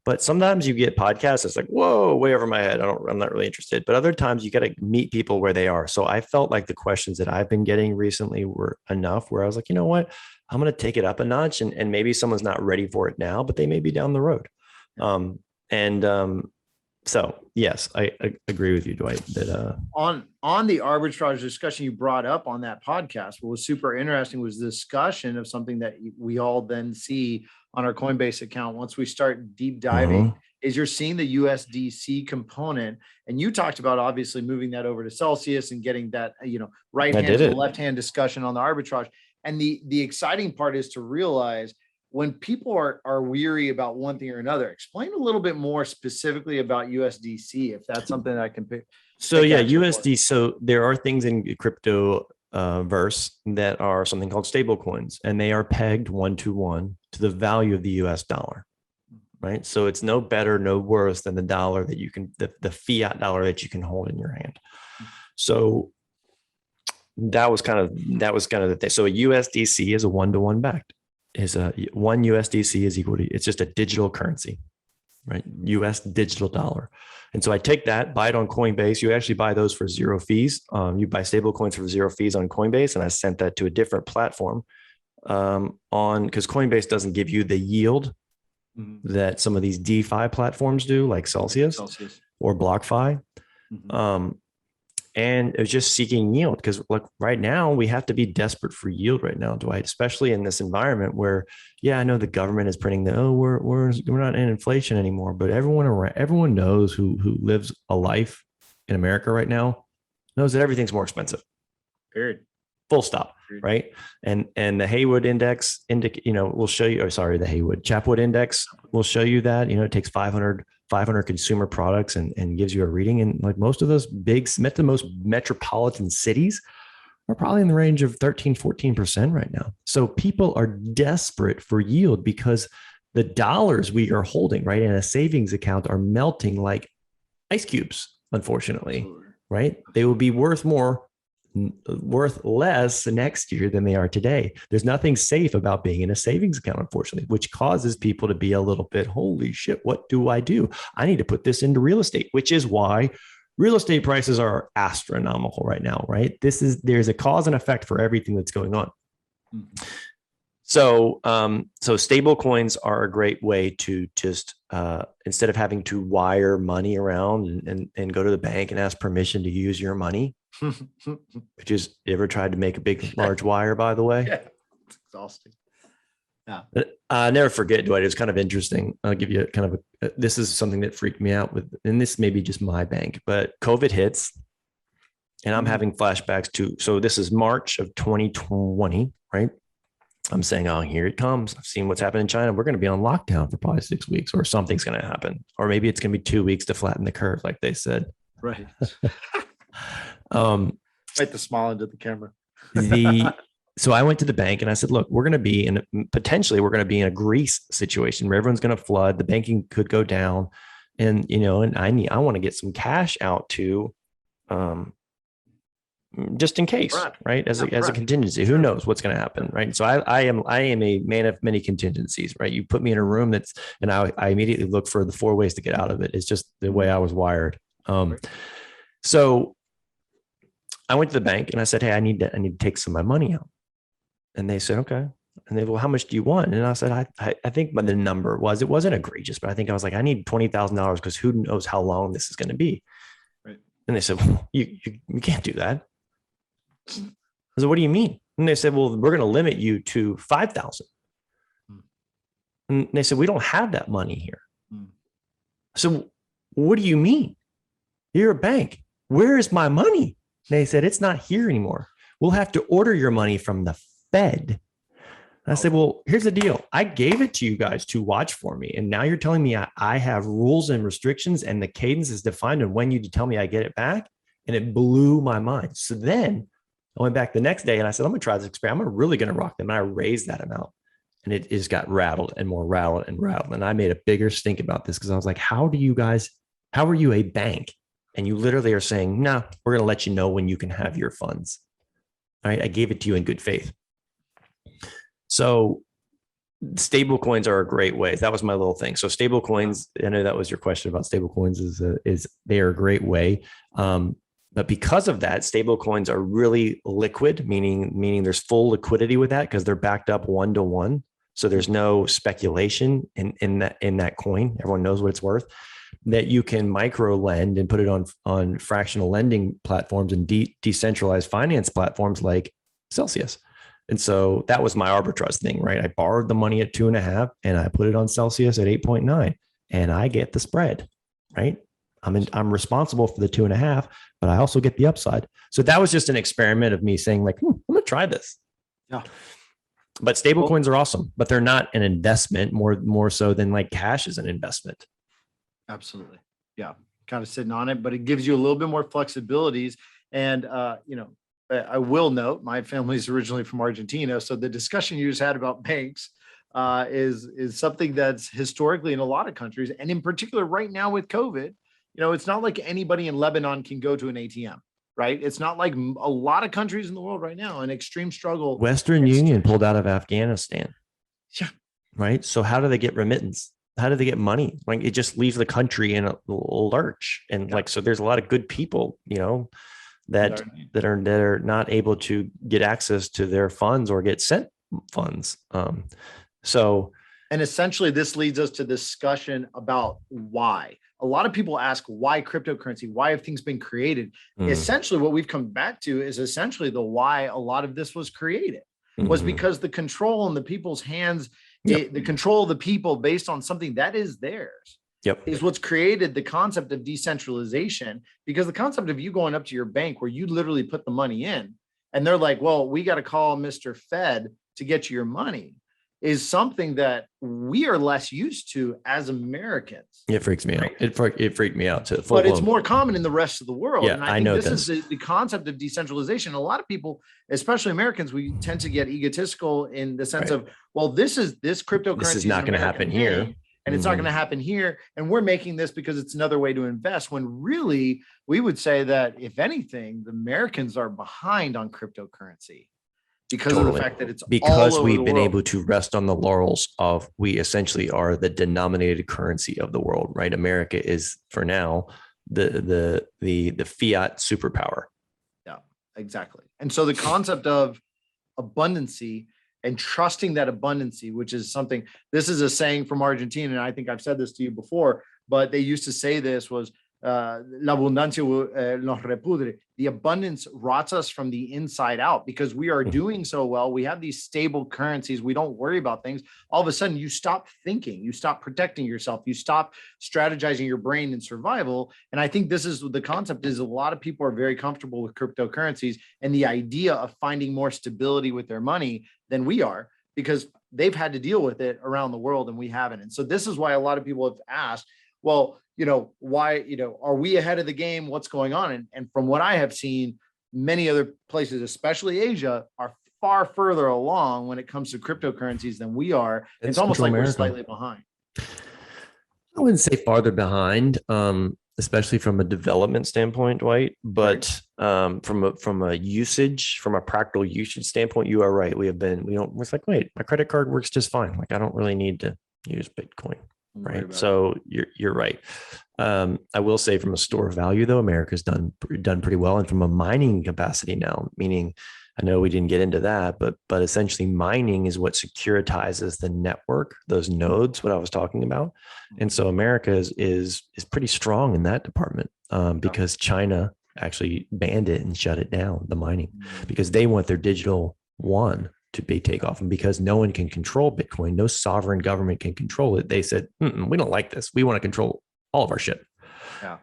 But sometimes you get podcasts, it's like, whoa, way over my head. I'm not really interested. But other times you got to meet people where they are. So I felt like the questions that I've been getting recently were enough where I was like, you know what, I'm going to take it up a notch, and maybe someone's not ready for it now, but they may be down the road. So yes, I agree with you, Dwight, that on the arbitrage discussion you brought up on that podcast, what was super interesting was the discussion of something that we all then see on our Coinbase account once we start deep diving, is you're seeing the USDC component. And you talked about obviously moving that over to Celsius and getting that, right hand to left hand discussion on the arbitrage. And the exciting part is to realize, when people are weary about one thing or another, explain a little bit more specifically about USDC, if that's something that I can pick. So yeah, USD. So there are things in crypto verse that are something called stable coins, and they are pegged 1-to-1 to the value of the US dollar, right? So it's no better, no worse than the dollar that you can, the fiat dollar that you can hold in your hand. So that was kind of the thing. So a USDC is a 1-to-1 backed. Is a one USDC is equal to, it's just a digital currency, right? US digital dollar. And so I take that, buy it on Coinbase. You actually buy those for zero fees. You buy stable coins for zero fees on Coinbase. And I sent that to a different platform because Coinbase doesn't give you the yield that some of these DeFi platforms do, like Celsius. Or BlockFi. And it was just seeking yield, because look, right now we have to be desperate for yield right now, Dwight, especially in this environment where, I know the government is printing we're not in inflation anymore, but everyone knows who lives a life in America right now knows that everything's more expensive. Period. Full stop. Right. And the Haywood index will show you, the Chapwood index will show you that, it takes 500 consumer products and gives you a reading. And like most of those the most metropolitan cities are probably in the range of 13-14% right now. So people are desperate for yield because the dollars we are holding right in a savings account are melting like ice cubes, unfortunately. Right. They will be worth less next year than they are today. There's nothing safe about being in a savings account, unfortunately, which causes people to be a little bit, holy shit, what do? I need to put this into real estate, which is why real estate prices are astronomical right now, right? There's a cause and effect for everything that's going on. So stable coins are a great way to just, instead of having to wire money around and go to the bank and ask permission to use your money, which is, you ever tried to make a large wire, by the way? Yeah, it's exhausting. Yeah. I never forget, Dwight. It was kind of interesting. I'll give you kind of this is something that freaked me out with, and this may be just my bank, but COVID hits and I'm having flashbacks so this is March of 2020, right? I'm saying, oh, here it comes. I've seen what's happened in China. We're going to be on lockdown for probably 6 weeks, or something's going to happen. Or maybe it's going to be 2 weeks to flatten the curve, like they said. Right. Um, Right, the smile into the camera. So I went to the bank and I said, look, we're going to be in a Greece situation where everyone's going to flood. The banking could go down, and I want to get some cash out to, just in case, right? As a contingency, who knows what's going to happen, right? So I am a man of many contingencies, right? You put me in a room and I immediately look for the 4 ways to get out of it. It's just the way I was wired. So I went to the bank and I said, hey, I need to take some of my money out. And they said, okay. And they, well, how much do you want? And I said, I think the number it wasn't egregious, but I think I was like, I need $20,000 because who knows how long this is going to be. Right. And they said, well, you can't do that. I said, what do you mean? And they said, well, we're going to limit you to 5,000. And they said, we don't have that money here. So what do you mean? You're a bank. Where is my money? And they said, it's not here anymore. We'll have to order your money from the Fed. And I said, well, here's the deal. I gave it to you guys to watch for me. And now you're telling me I have rules and restrictions and the cadence is defined on when you tell me I get it back. And it blew my mind. So then I went back the next day and I said, I'm going to try this experiment. I'm really going to rock them. And I raised that amount and it just got rattled and more rattled and rattled. And I made a bigger stink about this because I was like, how are you a bank? And you literally are saying, no, we're going to let you know when you can have your funds. All right. I gave it to you in good faith. So stable coins are a great way. That was my little thing. So stable coins, I know that was your question about stable coins, is they are a great way. But because of that, stable coins are really liquid, meaning there's full liquidity with that because they're backed up 1-to-1. So there's no speculation in that coin. Everyone knows what it's worth. That you can micro lend and put it on fractional lending platforms and decentralized finance platforms like Celsius. And so that was my arbitrage thing, right? I borrowed the money at 2.5 and I put it on Celsius at 8.9 and I get the spread, right? I'm responsible for the 2.5, but I also get the upside. So that was just an experiment of me saying like, I'm going to try this. Yeah. But stable coins are awesome, but they're not an investment more so than like cash is an investment. Absolutely. Yeah. Kind of sitting on it, but it gives you a little bit more flexibilities. And, I will note my family's originally from Argentina. So the discussion you just had about banks is something that's historically in a lot of countries. And in particular, right now with COVID, it's not like anybody in Lebanon can go to an ATM, right? It's not like a lot of countries in the world right now, an extreme struggle. Western Union pulled out of Afghanistan. Yeah. Right. So how do they get remittance? How do they get money? Like it just leaves the country in a lurch. And so there's a lot of good people, that are not able to get access to their funds or get sent funds. And essentially this leads us to discussion about why. A lot of people ask why cryptocurrency, why have things been created? Essentially what we've come back to is essentially the why a lot of this was created was because the control in the people's hands, the control of the people based on something that is theirs. Is what's created the concept of decentralization, because the concept of you going up to your bank where you literally put the money in and they're like, well, we got to call Mr. Fed to get you your money is something that we are less used to as Americans. It freaks me out. It freaked me out too. But it's more common in the rest of the world. Yeah, and I think know this is the concept of decentralization. A lot of people, especially Americans, we tend to get egotistical in the sense of, well, this cryptocurrency. This is not going to happen here. And it's not going to happen here. And we're making this because it's another way to invest, when really we would say that if anything, the Americans are behind on cryptocurrency because of the fact that it's because we've been able to rest on the laurels of, we essentially are the denominated currency of the world, right? America is for now the fiat superpower. Yeah, exactly. And so the concept of abundancy and trusting that abundancy, which is something, this is a saying from Argentina, and I think I've said this to you before, but they used to say this was l'abundancia nos repudre. The abundance rots us from the inside out because we are doing so well. We have these stable currencies. We don't worry about things. All of a sudden, you stop thinking, you stop protecting yourself, you stop strategizing your brain in survival. And I think this is the concept is a lot of people are very comfortable with cryptocurrencies and the idea of finding more stability with their money than we are, because they've had to deal with it around the world and we haven't. And so this is why a lot of people have asked, well, why, are we ahead of the game? What's going on? And from what I have seen, many other places, especially Asia, are far further along when it comes to cryptocurrencies than we are. It's almost like we're slightly behind. I wouldn't say farther behind, especially from a development standpoint, Dwight, but from a usage, from a practical usage standpoint, you are right. It's like, wait, my credit card works just fine. Like I don't really need to use Bitcoin. Right. So you're right. I will say from a store value, though, America's done pretty well. And from a mining capacity now, meaning I know we didn't get into that, but essentially mining is what securitizes the network, those nodes, what I was talking about. And so America is pretty strong in that department because China actually banned it and shut it down, the mining, because they want their digital yuan to be takeoff. And because no one can control Bitcoin, no sovereign government can control it. They said, we don't like this. We want to control all of our shit. Yeah.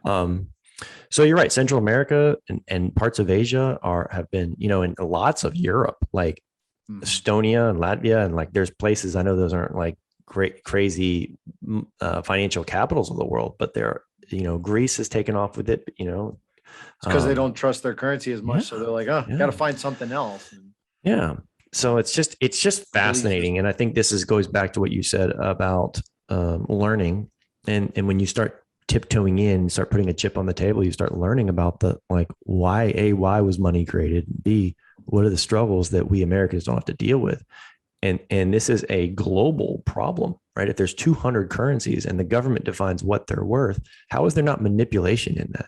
So you're right. Central America and parts of Asia have been, in lots of Europe, like Estonia and Latvia. And like, there's places, I know those aren't like great, crazy financial capitals of the world, but they're, Greece has taken off with it, because they don't trust their currency as much. So they're like, got to find something else. Yeah. So it's just fascinating. And I think this goes back to what you said about learning. And when you start tiptoeing in, start putting a chip on the table, you start learning about why was money created? B, what are the struggles that we Americans don't have to deal with? And this is a global problem, right? If there's 200 currencies and the government defines what they're worth, how is there not manipulation in that?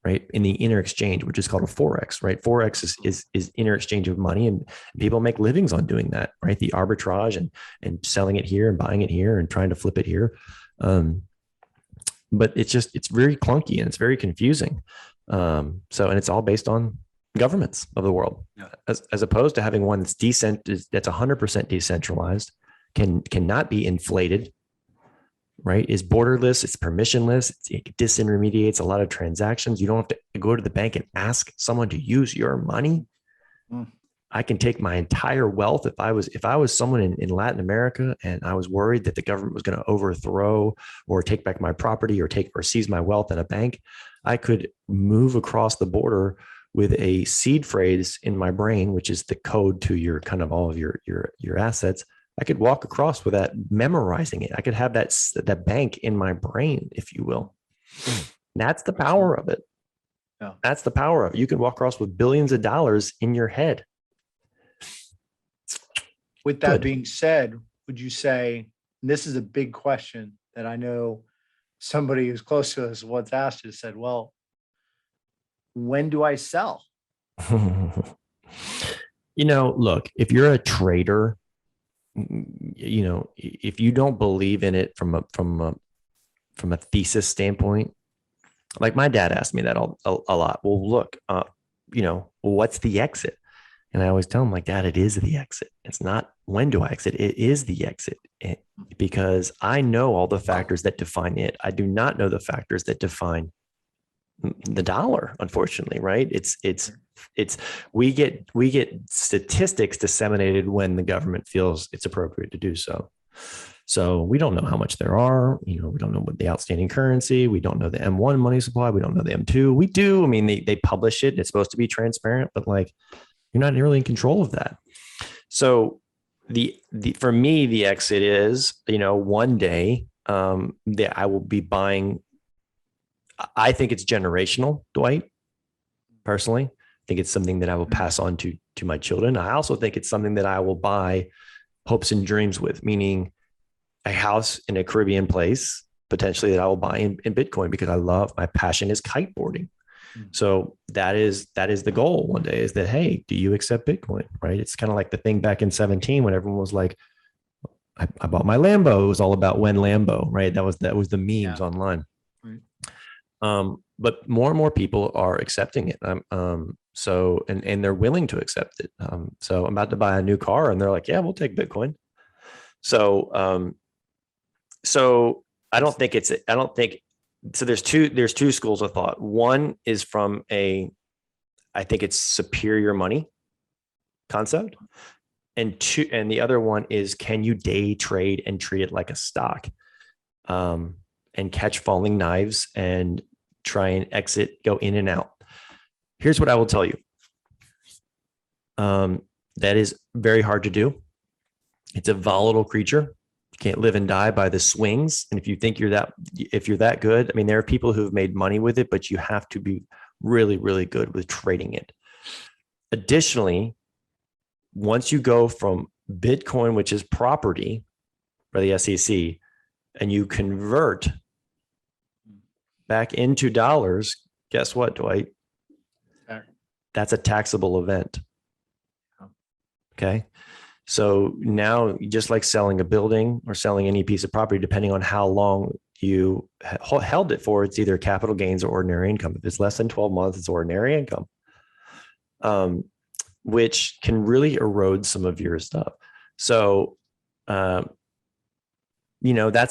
Right, in the inner exchange, which is called a forex, right? Forex is inner exchange of money, and people make livings on doing that, right? The arbitrage and selling it here and buying it here and trying to flip it here. But it's very clunky and it's very confusing. And it's all based on governments of the world, as opposed to having one that's 100% decentralized, cannot be inflated. Right, is borderless, it's permissionless, it disintermediates a lot of transactions. You don't have to go to the bank and ask someone to use your money. I can take my entire wealth. If I was someone in Latin America and I was worried that the government was going to overthrow or take back my property or seize my wealth at a bank, I could move across the border with a seed phrase in my brain, which is the code to your kind of all of your assets. I could walk across with that, memorizing it. I could have that bank in my brain, if you will. That's the power of it. Yeah. That's the power of it. You can walk across with billions of dollars in your head. With that being said, would you say, and this is a big question that I know somebody who's close to us once asked us, said, well, when do I sell? Look, if you're a trader, if you don't believe in it from a thesis standpoint, like my dad asked me that a lot. Well, look, what's the exit? And I always tell him, like, Dad, it is the exit. It's not when do I exit? It is the exit, because I know all the factors that define it. I do not know the factors that define the dollar, unfortunately, right? We get statistics disseminated when the government feels it's appropriate to do so. So we don't know how much there are, we don't know what the outstanding currency, we don't know the M1 money supply, we don't know the M2. We do. I mean, they publish it. It's supposed to be transparent, but like, you're not really in control of that. So for me, the exit is, one day that I will be buying. I think it's generational, Dwight. Personally, I think it's something that I will pass on to my children. I also think it's something that I will buy hopes and dreams with, meaning a house in a Caribbean place, potentially, that I will buy in Bitcoin, because my passion is kiteboarding. So that is the goal one day, is that, hey, do you accept Bitcoin? Right. It's kind of like the thing back in 2017 when everyone was like, I bought my Lambo. It was all about when Lambo, right? That was the memes online. Right. But more and more people are accepting it. So they're willing to accept it. So I'm about to buy a new car, and they're like, "Yeah, we'll take Bitcoin." So, so I don't think so. There's two schools of thought. One is from I think it's superior money concept, and the other one is, can you day trade and treat it like a stock, and catch falling knives and try and exit, go in and out. Here's what I will tell you. That is very hard to do. It's a volatile creature. You can't live and die by the swings. And if you think if you're that good, I mean, there are people who've made money with it, but you have to be really, really good with trading it. Additionally, once you go from Bitcoin, which is property by the SEC, and you convert back into dollars, guess what, Dwight? That's a taxable event. Okay. So now, just like selling a building or selling any piece of property, depending on how long you held it for, it's either capital gains or ordinary income. If it's less than 12 months, it's ordinary income, which can really erode some of your stuff. So, that's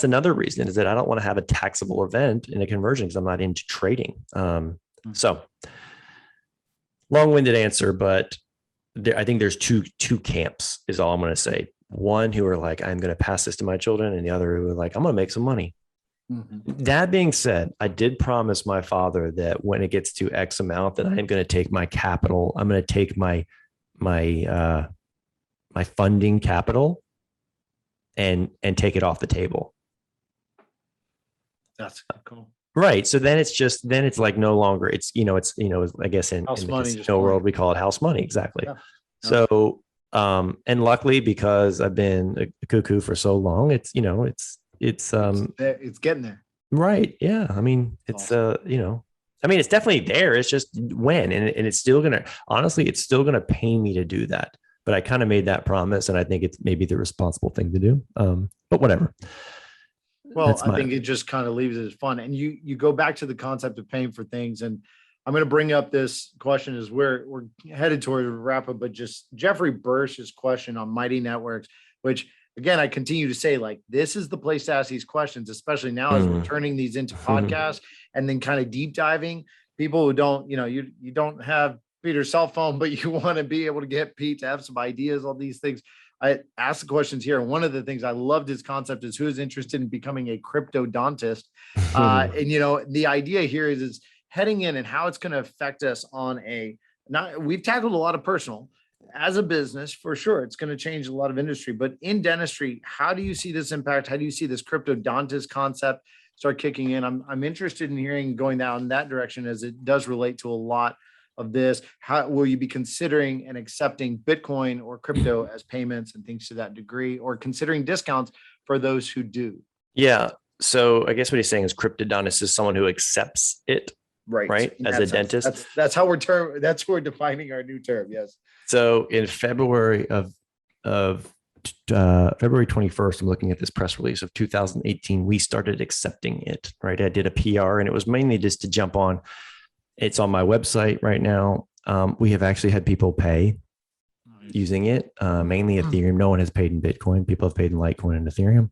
another reason, is that I don't want to have a taxable event in a conversion because I'm not into trading. So long-winded answer, but I think there's two camps is all I'm going to say. One who are like, I'm going to pass this to my children, and the other who are like, I'm going to make some money. Mm-hmm. That being said, I did promise my father that when it gets to X amount, that I'm going to take my capital. I'm going to take my funding capital and take it off the table. That's cool. Right. So then it's like no longer, I guess in the casino world, we call it house money. Exactly. Yeah. So, and luckily, because I've been a cuckoo for so long, it's getting there. Right. Yeah. I mean, it's, awesome. It's definitely there. It's just when, and it's still it's still going to pay me to do that. But I kind of made that promise, and I think it's maybe the responsible thing to do. But whatever. Well, I think it just kind of leaves it as fun. And you go back to the concept of paying for things. And I'm going to bring up this question as we're headed toward a wrap up, but just Jeffrey Bursch's question on Mighty Networks, which again, I continue to say, like, this is the place to ask these questions, especially now as we're turning these into podcasts and then kind of deep diving. People who don't, you don't have Peter's cell phone, but you want to be able to get Pete to have some ideas on these things. I asked the questions here. And one of the things I loved his concept is who is interested in becoming a cryptodontist. And, the idea here is heading in and how it's going to affect us on we've tackled a lot of personal as a business, for sure. It's going to change a lot of industry, but in dentistry, how do you see this impact? How do you see this cryptodontist concept start kicking in? I'm interested in hearing going down that direction, as it does relate to a lot of this. How will you be considering and accepting Bitcoin or crypto as payments and things to that degree, or considering discounts for those who do? Yeah. So I guess what he's saying is cryptodontist is someone who accepts it, right? As a dentist. That's how we're defining our new term. Yes. So in February of February 21st, I'm looking at this press release of 2018, we started accepting it, right? I did a PR, and it was mainly just to jump on. It's on my website right now. We have actually had people pay using it, mainly Ethereum. No one has paid in Bitcoin. People have paid in Litecoin and Ethereum.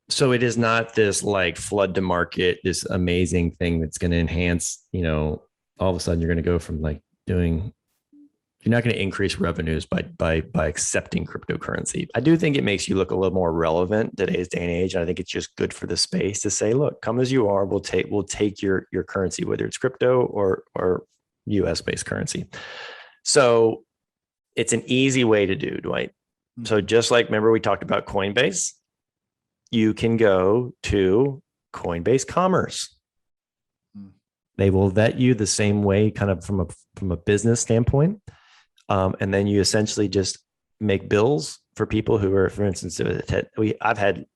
So it is not this like flood to market, this amazing thing that's going to enhance, all of a sudden you're going to go from like you're not going to increase revenues by accepting cryptocurrency. I do think it makes you look a little more relevant today's day and age. And I think it's just good for the space to say, look, come as you are. We'll take your currency, whether it's crypto or US based currency. So it's an easy way to do, Dwight. Mm-hmm. So just like, remember we talked about Coinbase, you can go to Coinbase Commerce. They will vet you the same way, kind of from a business standpoint. And then you essentially just make bills for people who are, for instance, I've had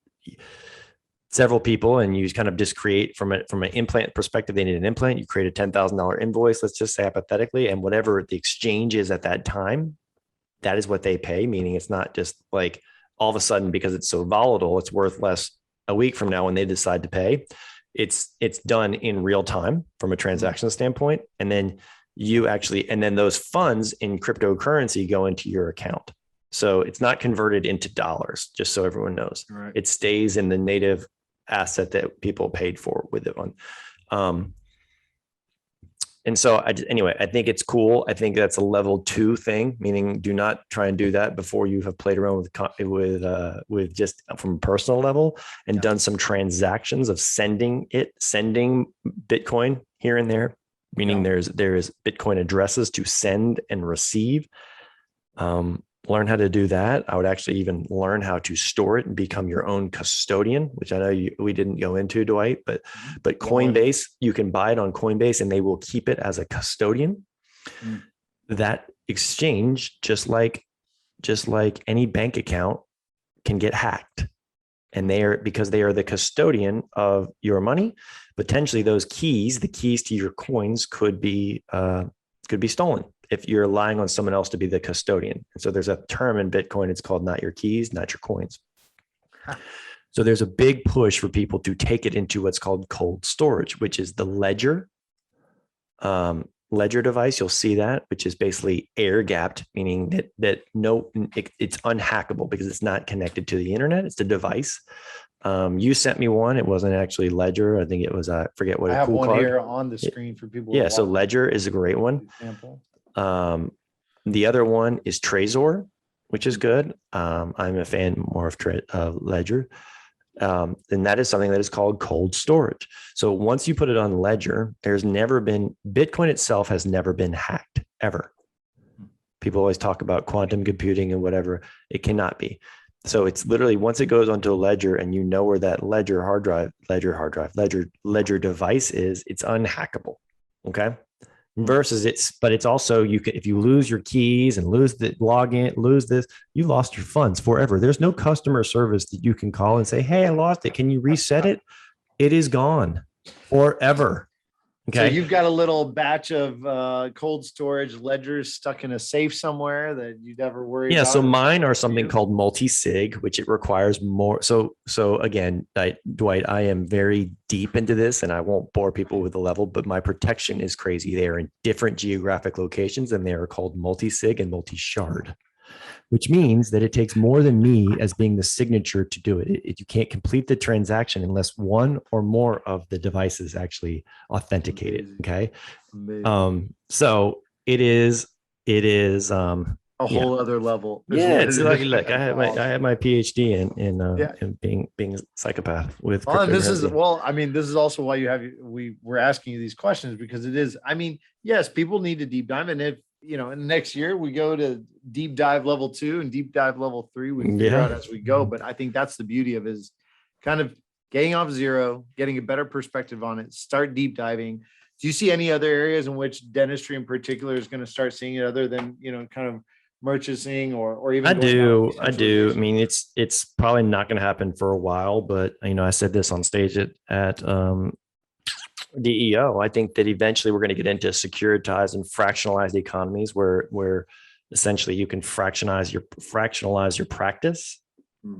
several people, and you kind of just create from an implant perspective. They need an implant. You create a $10,000 invoice, let's just say hypothetically, and whatever the exchange is at that time, that is what they pay. Meaning it's not just like all of a sudden, because it's so volatile, it's worth less a week from now when they decide to pay. it's done in real time from a transaction standpoint. And then those funds in cryptocurrency go into your account. So it's not converted into dollars, just so everyone knows. Right. It stays in the native asset that people paid for with it on. And so anyway, I think it's cool. I think that's a level 2 thing, meaning do not try and do that before you have played around with just from a personal level and done some transactions of sending Bitcoin here and there, meaning there's Bitcoin addresses to send and receive. Learn how to do that. I would actually even learn how to store it and become your own custodian, which I know we didn't go into, Dwight, but Coinbase, you can buy it on Coinbase and they will keep it as a custodian. That exchange, just like any bank account, can get hacked. And because they are the custodian of your money, potentially those keys, the keys to your coins could be stolen if you're relying on someone else to be the custodian. And so there's a term in Bitcoin, it's called not your keys, not your coins. So there's a big push for people to take it into what's called cold storage, which is the ledger device. You'll see that, which is basically air gapped, meaning that it's unhackable because it's not connected to the internet. It's the device. You sent me one. It wasn't actually Ledger. I think it was, I forget what. I have one here on the screen for people. Yeah. So Ledger is a great one. Example. The other one is Trezor, which is good. I'm a fan more of Ledger. And that is something that is called cold storage. So once you put it on Ledger, Bitcoin itself has never been hacked ever. People always talk about quantum computing and whatever. It cannot be. So it's literally once it goes onto a ledger and you know where that ledger device is, it's unhackable. Okay. Versus it's also, if you lose your keys and lose the login, lose this, you lost your funds forever. There's no customer service that you can call and say, hey, I lost it. Can you reset it? It is gone forever. Okay. So you've got a little batch of cold storage ledgers stuck in a safe somewhere that you never worry about. Yeah. So mine are something called multi-sig, which it requires more. So again, Dwight, I am very deep into this and I won't bore people with the level, but my protection is crazy. They are in different geographic locations and they are called multi-sig and multi-shard, which means that it takes more than me as being the signature to do it. You can't complete the transaction unless one or more of the devices actually authenticate it. Okay. So it is a whole other level. Yeah. It's like, look, I have my PhD in being a psychopath with. Well, and this is also why we're asking you these questions, because it is, yes, people need to deep dive. And if, in the next year we go to deep dive level 2 and deep dive level 3, we can figure out as we go. But I think that's the beauty of it, is kind of getting off zero, getting a better perspective on it, start deep diving. Do you see any other areas in which dentistry in particular is going to start seeing it, other than, kind of merchanting or even? I do. It's probably not going to happen for a while, but I said this on stage at DEO. I think that eventually we're going to get into securitized and fractionalized economies where essentially you can fractionalize your practice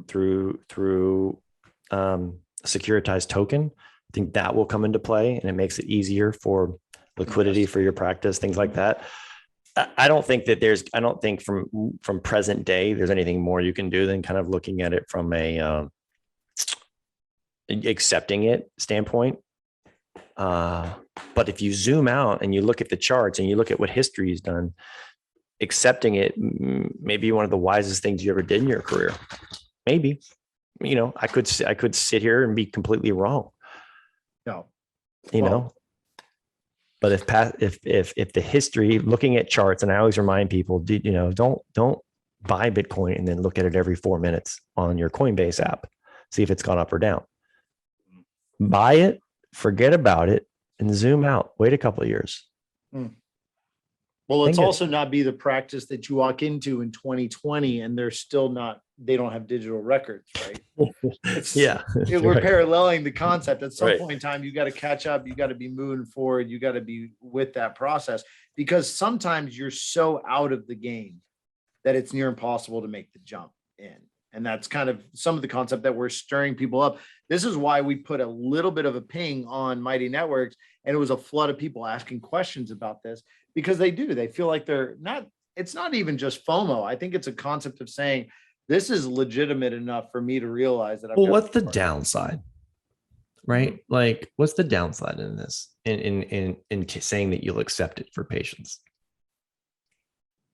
through a securitized token. I think that will come into play, and it makes it easier for liquidity for your practice, things like that. I don't think from present day, there's anything more you can do than kind of looking at it from a accepting it standpoint. But if you zoom out and you look at the charts and you look at what history has done, accepting it may be one of the wisest things you ever did in your career. Maybe, I could sit here and be completely wrong. No, but if the history, looking at charts, and I always remind people, don't buy Bitcoin and then look at it every 4 minutes on your Coinbase app, see if it's gone up or down. Buy it, forget about it, and zoom out. Wait a couple of years. Well, let's also not be the practice that you walk into in 2020 and they don't have digital records, right? We're paralleling the concept. At some point in time, you got to catch up. You got to be moving forward. You got to be with that process, because sometimes you're so out of the game that it's near impossible to make the jump in. And that's kind of some of the concept that we're stirring people up. This is why we put a little bit of a ping on Mighty Networks, and it was a flood of people asking questions about this, because they feel like it's not even just FOMO. I think it's a concept of saying, this is legitimate enough for me to realize that what's the downside? Right? Mm-hmm. Like, what's the downside in this? In saying that you'll accept it for patients?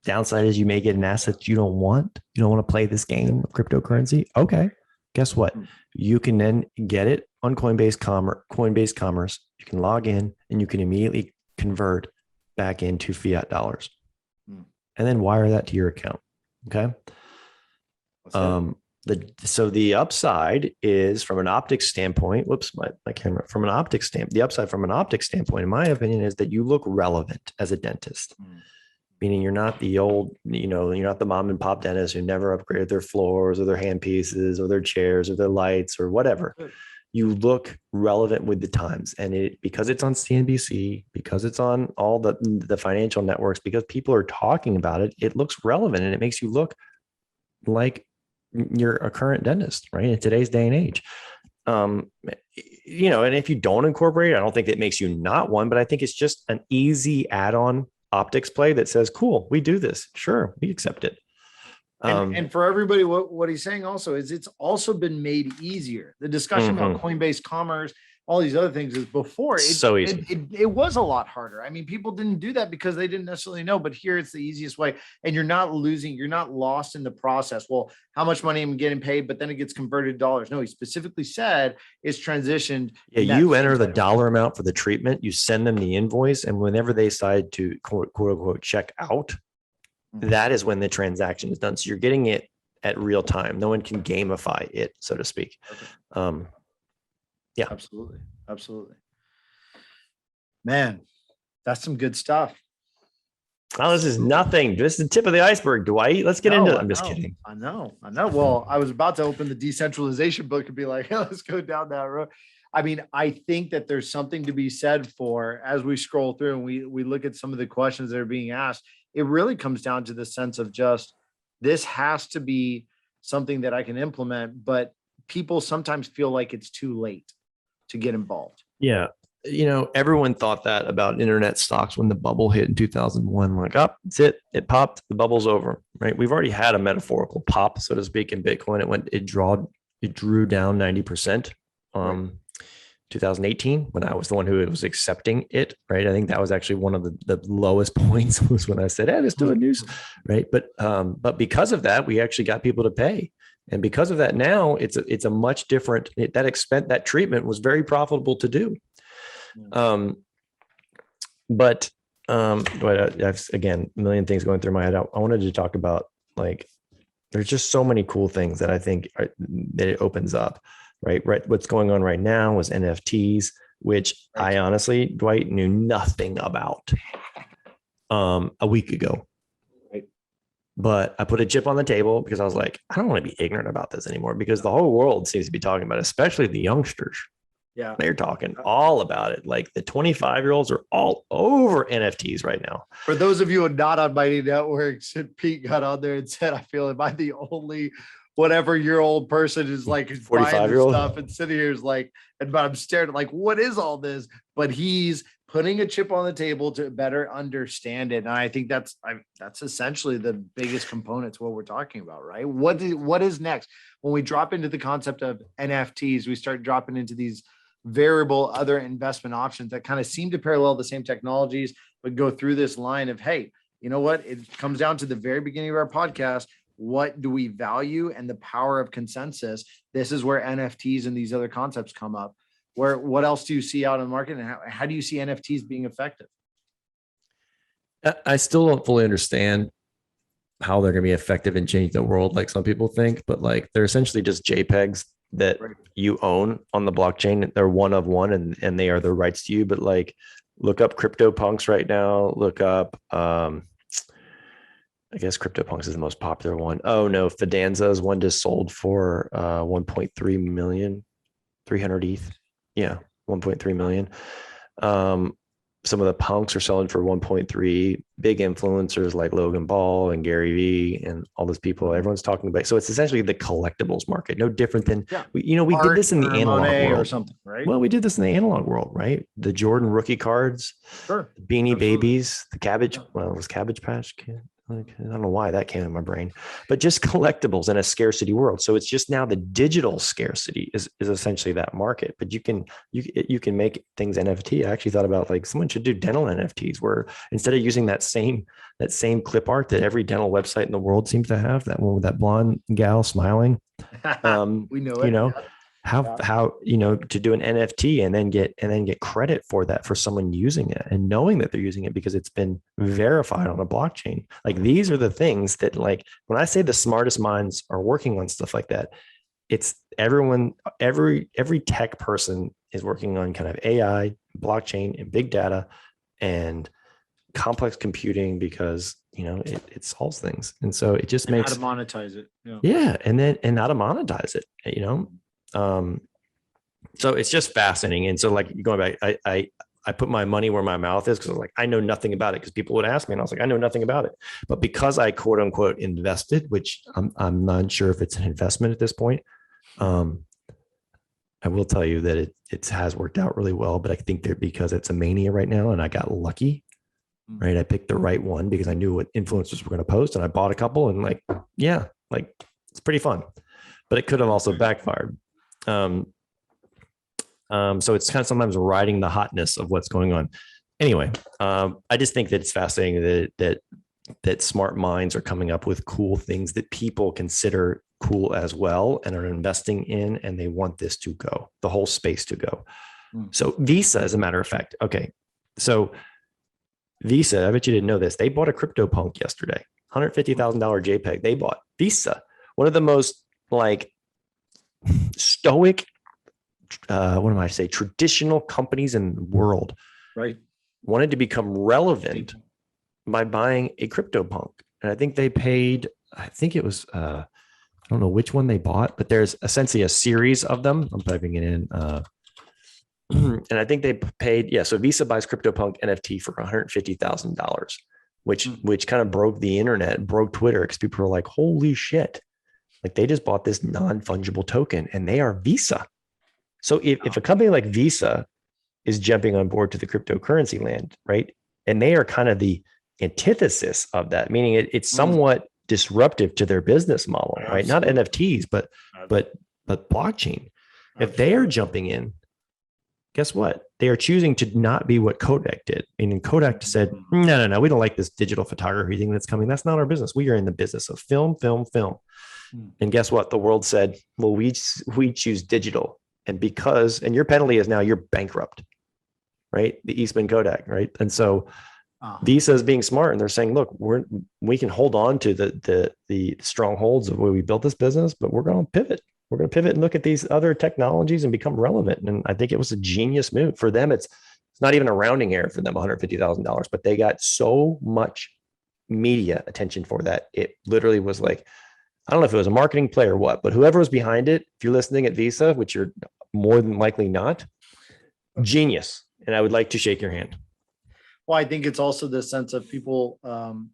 Downside is you may get an asset you don't want. You don't want to play this game of cryptocurrency. Okay. Guess what? You can then get it on Coinbase Commerce. You can log in and you can immediately convert back into fiat dollars and then wire that to your account. Okay. The upside is from an optics standpoint. Whoops, my camera. From an optics standpoint, the upside from an optics standpoint, in my opinion, is that you look relevant as a dentist. Meaning you're not the old, you're not the mom and pop dentist who never upgraded their floors or their hand pieces or their chairs or their lights or whatever. You look relevant with the times, and because it's on CNBC, because it's on all the financial networks, because people are talking about it, it looks relevant and it makes you look like you're a current dentist, right? In today's day and age. And if you don't incorporate it, I don't think that makes you not one, but I think it's just an easy add-on optics play that says, cool, we do this. Sure. We accept it. And for everybody, what he's saying also is it's also been made easier. The discussion about Coinbase Commerce, all these other things, is before so easy. It was a lot harder. I mean, people didn't do that because they didn't necessarily know, but here it's the easiest way, and you're not lost in the process. Well, how much money am I getting paid? But then it gets converted to dollars. No, he specifically said it's transitioned. Yeah, you enter the dollar amount for the treatment, you send them the invoice, and whenever they decide to quote unquote check out, that is when the transaction is done. So you're getting it at real time. No one can gamify it, so to speak. Okay. Yeah, absolutely. Man, that's some good stuff. Oh, this is nothing. This is the tip of the iceberg, Dwight. Let's get into it. I'm just kidding. I know. Well, I was about to open the decentralization book and be like, hey, let's go down that road. I mean, I think that there's something to be said for, as we scroll through and we look at some of the questions that are being asked, it really comes down to the sense of just, this has to be something that I can implement, but people sometimes feel like it's too late to get involved. Yeah. Everyone thought that about internet stocks when the bubble hit in 2001. Like, that's it. It popped. The bubble's over, right? We've already had a metaphorical pop, so to speak, in Bitcoin. It drew down 90%. 2018, when I was the one who was accepting it, right? I think that was actually one of the lowest points, was when I said, hey, let's do a news, right? But because of that, we actually got people to pay. And because of that, now it's a much different, that treatment was very profitable to do. But I've, again, a million things going through my head. I wanted to talk about, like, there's just so many cool things that I think that it opens up, right? What's going on right now is NFTs, which I honestly, Dwight, knew nothing about a week ago. But I put a chip on the table because I was like, I don't want to be ignorant about this anymore, because the whole world seems to be talking about it, especially the youngsters. Yeah. They're talking all about it. Like, the 25-year-olds are all over NFTs right now. For those of you who are not on Mighty Networks, Pete got on there and said, I feel, am I the only whatever-year-old person who's like 45-year-old stuff and sitting here is like, but I'm staring at, like, what is all this? But he's putting a chip on the table to better understand it. And I think that's essentially the biggest component to what we're talking about, right? What is next? When we drop into the concept of NFTs, we start dropping into these variable other investment options that kind of seem to parallel the same technologies, but go through this line of, hey, you know what? It comes down to the very beginning of our podcast. What do we value, and the power of consensus? This is where NFTs and these other concepts come up. What else do you see out in the market, and how do you see NFTs being effective? I still don't fully understand how they're going to be effective in changing the world, like some people think, but like, they're essentially just JPEGs that you own on the blockchain. They're one of one, and they are the rights to you. But like, look up CryptoPunks right now. Look up, I guess CryptoPunks is the most popular one. Oh no, Fidanza's one just sold for 1.3 million, 300 ETH. Yeah, 1.3 million. some of the punks are selling for 1.3. Big influencers like Logan Paul and Gary Vee and all those people, everyone's talking about. So it's essentially the collectibles market, no different than, we did this in the analog world or something, right? Well, we did this in the analog world, right? The Jordan rookie cards, sure, the Beanie Babies, the Cabbage. Well, it was Cabbage Patch Kid. I don't know why that came in my brain, but just collectibles in a scarcity world. So it's just now the digital scarcity is essentially that market. But you can make things NFT. I actually thought about like someone should do dental NFTs where instead of using that same clip art that every dental website in the world seems to have, that one with that blonde gal smiling. We know it. How to do an NFT and then get credit for that for someone using it and knowing that they're using it because it's been verified on a blockchain. Like these are the things that, like, when I say the smartest minds are working on stuff like that, it's every tech person is working on kind of AI, blockchain, and big data and complex computing because it solves things. And so it just makes how to monetize it. And how to monetize it, so it's just fascinating. And so like going back, I put my money where my mouth is because I was like, I know nothing about it because people would ask me and I was like, I know nothing about it. But because I quote unquote invested, which I'm not sure if it's an investment at this point. I will tell you that it has worked out really well, but I think that because it's a mania right now and I got lucky, right? I picked the right one because I knew what influencers were going to post and I bought a couple and it's pretty fun, but it could have also backfired. So it's kind of sometimes riding the hotness of what's going on. Anyway, I just think that it's fascinating that smart minds are coming up with cool things that people consider cool as well and are investing in, and they want this to go, the whole space to go. So Visa, as a matter of fact, okay. So Visa, I bet you didn't know this. They bought a CryptoPunk yesterday, $150,000 JPEG. They bought Visa, one of the most stoic, traditional companies in the world, right? Wanted to become relevant by buying a CryptoPunk. And I think they paid, I don't know which one they bought, but there's essentially a series of them. I'm typing it in. And I think they paid, so Visa buys CryptoPunk NFT for $150,000, which kind of broke the internet, broke Twitter, because people were like, holy shit. Like they just bought this non-fungible token and they are Visa. So if a company like Visa is jumping on board to the cryptocurrency land, right? And they are kind of the antithesis of that, meaning it's somewhat disruptive to their business model, right? Not NFTs, but blockchain. If they are jumping in, guess what? They are choosing to not be what Kodak did. Meaning Kodak said, no, we don't like this digital photography thing that's coming. That's not our business. We are in the business of film. And guess what? The world said, well, we choose digital. And your penalty is now you're bankrupt, right? The Eastman Kodak, right? And so Visa is being smart and they're saying, look, we can hold on to the strongholds of where we built this business, but we're going to pivot. We're going to pivot and look at these other technologies and become relevant. And I think it was a genius move for them. It's not even a rounding error for them, $150,000, but they got so much media attention for that. It literally was like, I don't know if it was a marketing play or what, but whoever was behind it, if you're listening at Visa, which you're more than likely not, genius. And I would like to shake your hand. Well, I think it's also the sense of people,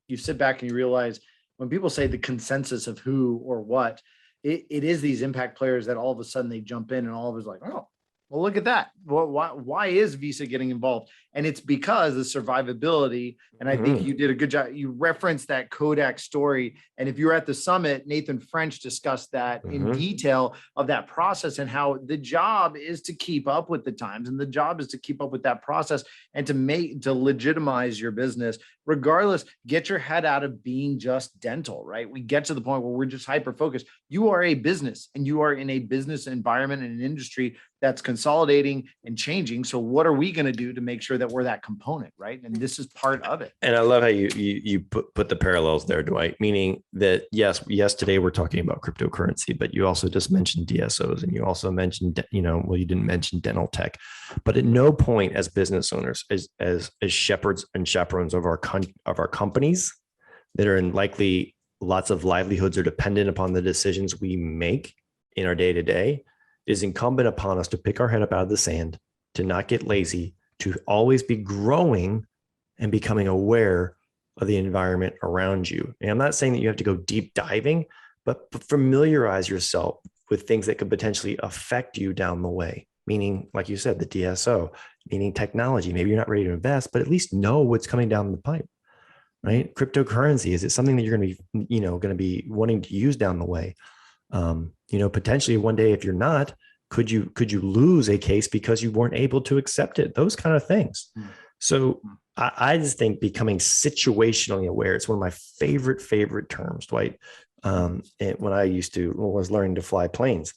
you sit back and you realize when people say the consensus of who or what, it is these impact players that all of a sudden they jump in and all of it's like, oh, well, look at that. Well, why is Visa getting involved? And it's because of survivability. And I think you did a good job. You referenced that Kodak story. And if you were at the summit, Nathan French discussed that in detail of that process and how the job is to keep up with the times. And the job is to keep up with that process and to legitimize your business. Regardless, get your head out of being just dental, right? We get to the point where we're just hyper-focused. You are a business and you are in a business environment and an industry that's consolidating and changing. So what are we going to do to make sure that we're that component, right? And this is part of it. And I love how you put the parallels there, Dwight, meaning that yes, today we're talking about cryptocurrency, but you also just mentioned DSOs and you also mentioned, you didn't mention dental tech, but at no point as business owners, as shepherds and chaperones of our companies that are in likely lots of livelihoods are dependent upon the decisions we make in our day-to-day, is incumbent upon us to pick our head up out of the sand, to not get lazy, to always be growing and becoming aware of the environment around you. And I'm not saying that you have to go deep diving, but familiarize yourself with things that could potentially affect you down the way. Meaning, like you said, the DSO, meaning technology. Maybe you're not ready to invest, but at least know what's coming down the pipe, right? Cryptocurrency, is it something that you're going to be, going to be wanting to use down the way? Potentially one day, if you're not, could you lose a case because you weren't able to accept it? Those kind of things. So I just think becoming situationally aware, it's one of my favorite terms, Dwight. When I was learning to fly planes,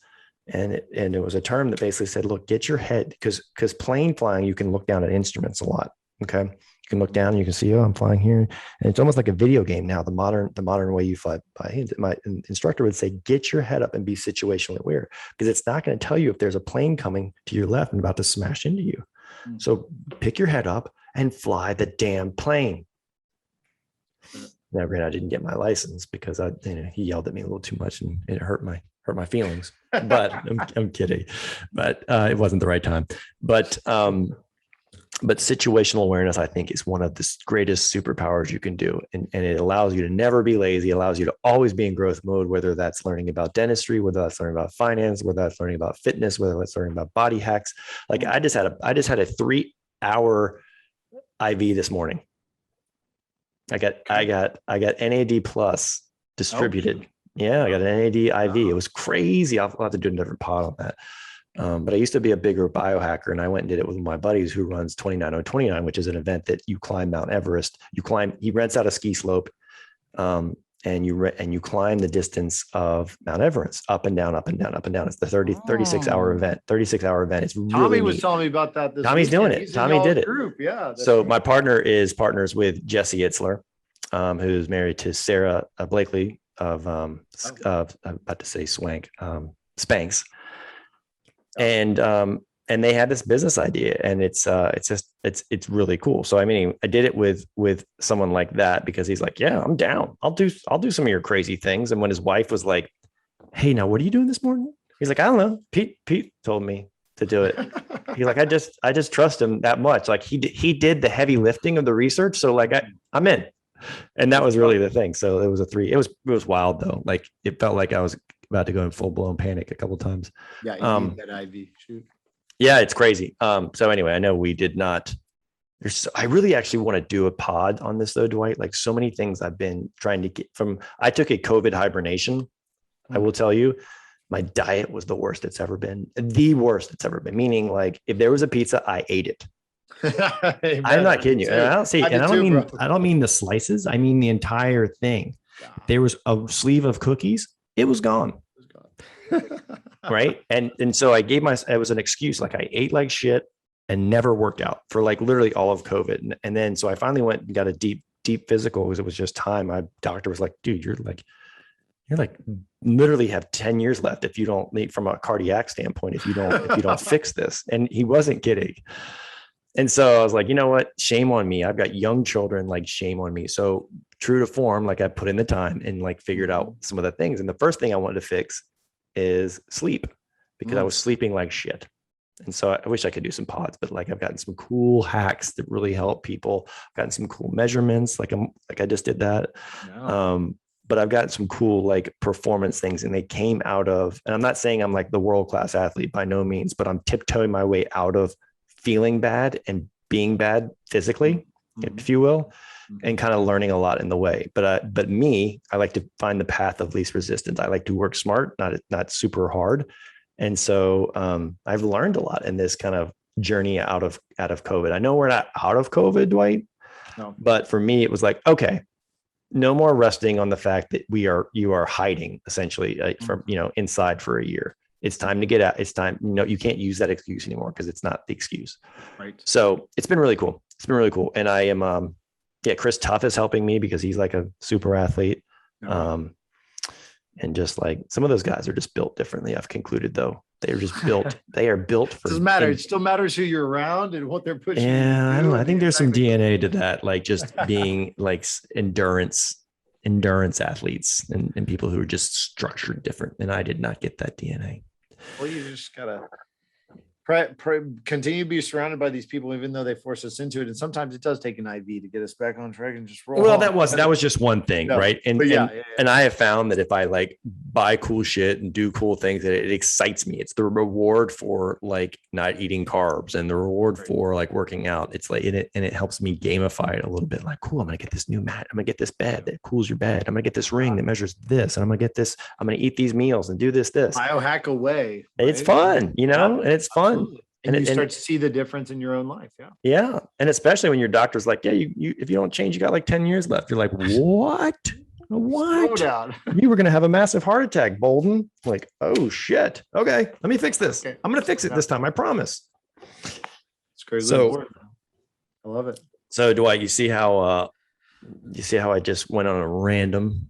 and it was a term that basically said, look, get your head, because plane flying, you can look down at instruments a lot. Okay. You can look down and you can see, oh, I'm flying here. And it's almost like a video game now, the modern way you fly by. My instructor would say, get your head up and be situationally aware, because it's not going to tell you if there's a plane coming to your left and about to smash into you. So pick your head up and fly the damn plane. Now, granted, I didn't get my license because he yelled at me a little too much and it hurt my feelings. But I'm kidding. But it wasn't the right time. But situational awareness, I think, is one of the greatest superpowers you can do. And it allows you to never be lazy, allows you to always be in growth mode, whether that's learning about dentistry, whether that's learning about finance, whether that's learning about fitness, whether that's learning about body hacks. Like I just had a 3-hour IV this morning. I got NAD plus distributed. Okay. Yeah, I got an NAD IV. It was crazy. I'll have to do a different pod on that. But I used to be a bigger biohacker, and I went and did it with my buddies who runs 29029, which is an event that you climb Mount Everest. He rents out a ski slope, and you climb the distance of Mount Everest, up and down, up and down, up and down. It's the 36-hour event. 36-hour event. It's really Tommy was neat. telling me about that. Tommy's doing it. He's Tommy did it. Group. Yeah. So my partner is partners with Jesse Itzler, who's married to Sarah Blakely of I'm about to say Swank, Spanx. And they had this business idea, and it's really cool. So, I mean, I did it with someone like that because he's like, yeah, I'm down. I'll do some of your crazy things. And when his wife was like, hey, now what are you doing this morning? He's like, I don't know. Pete told me to do it. He's like, I just trust him that much. Like he did the heavy lifting of the research. So like I'm in. And that was really the thing. So it was it was wild though. Like it felt like I was about to go in full blown panic a couple of times. Yeah. You need that IV. Shoot. Yeah, it's crazy. So anyway, I know we did not. I really actually want to do a pod on this though, Dwight. Like so many things I've been trying to get from. I took a COVID hibernation. I will tell you, my diet was the worst it's ever been. The worst it's ever been. Meaning, like if there was a pizza, I ate it. I'm not kidding you. And I don't mean the slices. I mean the entire thing. If there was a sleeve of cookies, it was gone. Right. And so I gave it was an excuse. Like I ate like shit and never worked out for like literally all of COVID. And then, so I finally went and got a deep physical because it was just time. My doctor was like, dude, you're like literally have 10 years left. If you don't need from a cardiac standpoint, if you don't fix this. And he wasn't kidding. And so I was like, you know what? Shame on me. I've got young children, like shame on me. So true to form, like I put in the time and like figured out some of the things. And the first thing I wanted to fix is sleep because I was sleeping like shit. And so I wish I could do some pods, but like I've gotten some cool hacks that really help people. I've gotten some cool measurements. Like I just did that. No. But I've got some cool like performance things, and they came out of, and I'm not saying I'm like the world-class athlete by no means, but I'm tiptoeing my way out of feeling bad and being bad physically, if you will, and kind of learning a lot in the way. But me, I like to find the path of least resistance. I like to work smart, not super hard. And so I've learned a lot in this kind of journey out of COVID. I know we're not out of COVID, Dwight, no. But for me, it was like, okay, no more resting on the fact that you are hiding essentially from, inside for a year. It's time to get out. It's time, you can't use that excuse anymore because it's not the excuse. Right. So it's been really cool. And I am, Chris Tuff is helping me because he's like a super athlete. No. And just like some of those guys are just built differently. I've concluded though. They're just built. They are built for. Doesn't matter. It still matters who you're around and what they're pushing. Yeah, I don't know. I think there's some DNA to that, like just being like endurance athletes and people who are just structured different. And I did not get that DNA. Well, you just gotta continue to be surrounded by these people, even though they force us into it. And sometimes it does take an IV to get us back on track and just roll. Well, on. that was just one thing, No, right? but And I have found that if I like buy cool shit and do cool things, that it excites me. It's the reward for like not eating carbs and the reward for like working out. It's like it helps me gamify it a little bit. Like, cool, I'm gonna get this new mat. I'm gonna get this bed that cools your bed. I'm gonna get this ring that measures this, and I'm gonna get this. I'm gonna eat these meals and do this. Biohack away. Right? It's fun, you know, and it's fun. Absolutely. And you start to see the difference in your own life. Yeah. Yeah. And especially when your doctor's like, yeah, you if you don't change, you got like 10 years left. You're like, what? Slow down. You were going to have a massive heart attack, Boulden. Like, oh shit. Okay. Let me fix this. Okay. I'm going to fix it this time. I promise. It's crazy. So I love it. So Dwight, you see how I just went on a random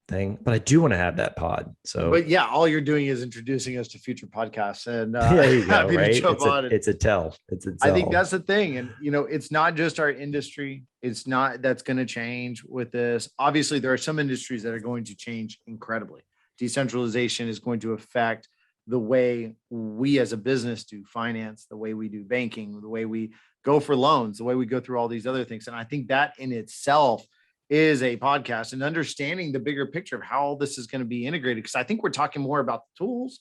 thing, but I do want to have that pod. So, but yeah, all you're doing is introducing us to future podcasts, and there you go, happy right? to jump on. It's a tell. I think that's the thing, and it's not just our industry. It's not that's going to change with this. Obviously, there are some industries that are going to change incredibly. Decentralization is going to affect the way we as a business do finance, the way we do banking, the way we go for loans, the way we go through all these other things, and I think that in itself is a podcast and understanding the bigger picture of how all this is going to be integrated. Because I think we're talking more about the tools,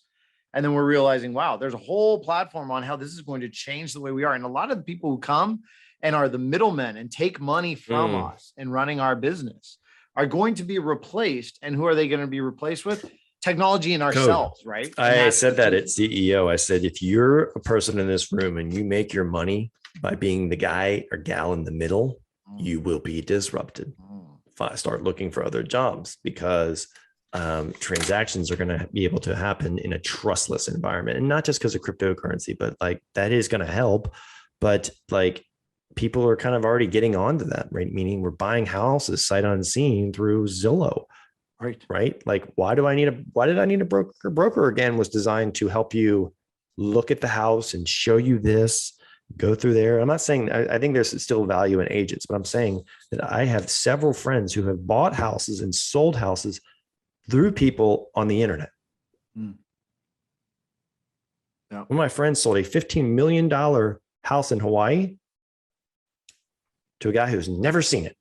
and then we're realizing, wow, there's a whole platform on how this is going to change the way we are. And a lot of the people who come and are the middlemen and take money from us and running our business are going to be replaced. And who are they going to be replaced with? Technology and ourselves, right? I said that at CEO. I said, if you're a person in this room and you make your money by being the guy or gal in the middle, you will be disrupted. Start looking for other jobs, because transactions are going to be able to happen in a trustless environment, and not just because of cryptocurrency, but like that is going to help. But like people are kind of already getting onto that, right? Meaning we're buying houses sight unseen through Zillow, right? Like why did I need a broker? Broker again was designed to help you look at the house and show you this. Go through there. I'm not saying I think there's still value in agents, but I'm saying that I have several friends who have bought houses and sold houses through people on the internet. Yeah. One of my friends sold a $15 million house in Hawaii to a guy who's never seen it.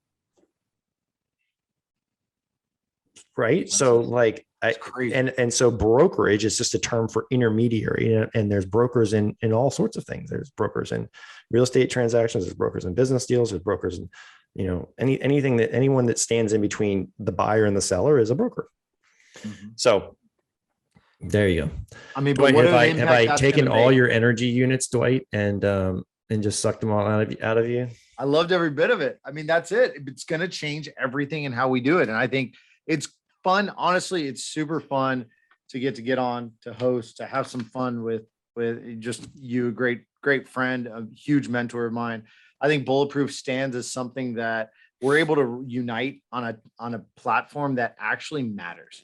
Right. So like, and so brokerage is just a term for intermediary, and there's brokers in all sorts of things. There's brokers in real estate transactions, there's brokers in business deals, there's brokers in, anyone that stands in between the buyer and the seller is a broker. So there you go. I mean, Dwight, have I taken all your energy units, Dwight, and just sucked them all out of you? I loved every bit of it. I mean, that's it. It's going to change everything in how we do it. And I think it's fun. Honestly, it's super fun to get on, to host, to have some fun with just you, a great friend, a huge mentor of mine. I think Bulletproof stands as something that we're able to unite on a platform that actually matters.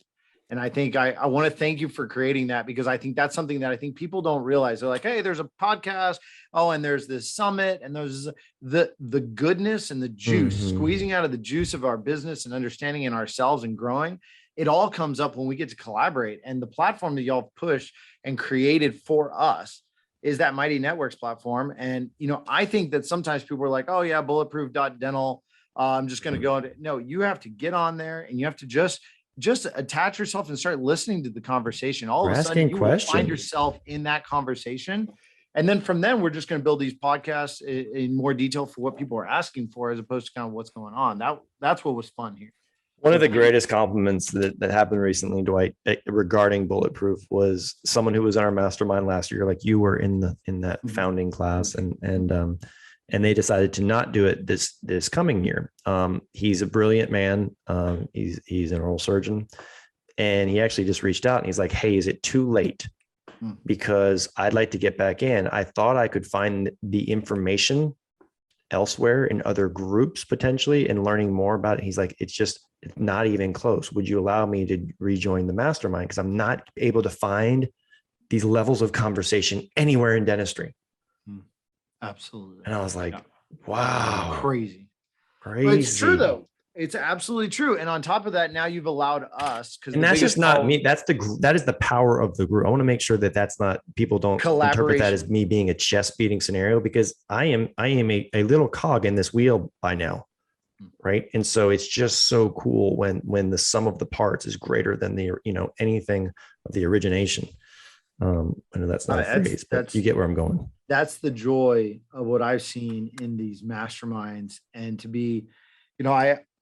And I think I want to thank you for creating that, because I think that's something that I think people don't realize. They're like, hey, there's a podcast. Oh, and there's this summit, and there's the goodness and the juice, squeezing out of the juice of our business and understanding in ourselves and growing. It all comes up when we get to collaborate. And the platform that y'all pushed and created for us is that Mighty Networks platform. And, I think that sometimes people are like, oh yeah, bulletproof.dental. I'm just going to go into, no, you have to get on there, and you have to just attach yourself and start listening to the conversation. All of a sudden, you will find yourself in that conversation. And then from then, we're just going to build these podcasts in more detail for what people are asking for, as opposed to kind of what's going on. That's what was fun here. One of the greatest compliments that happened recently, Dwight, regarding Bulletproof, was someone who was in our mastermind last year. Like, you were in that founding class, and they decided to not do it this coming year. He's a brilliant man. He's an oral surgeon, and he actually just reached out and he's like, hey, is it too late? Because I'd like to get back in. I thought I could find the information elsewhere in other groups potentially, and learning more about it. He's like, it's not even close. Would you allow me to rejoin the mastermind? Because I'm not able to find these levels of conversation anywhere in dentistry. Absolutely. And I was like, wow, crazy. But it's true though. It's absolutely true. And on top of that, now you've allowed us, because And that's just not me. That is the power of the group. I want to make sure that that's not, people don't interpret that as me being a chest beating scenario, because I am a little cog in this wheel by now. Right. And so it's just so cool when the sum of the parts is greater than the, anything of the origination. I know that's not a phrase, but you get where I'm going. That's the joy of what I've seen in these masterminds. And to be,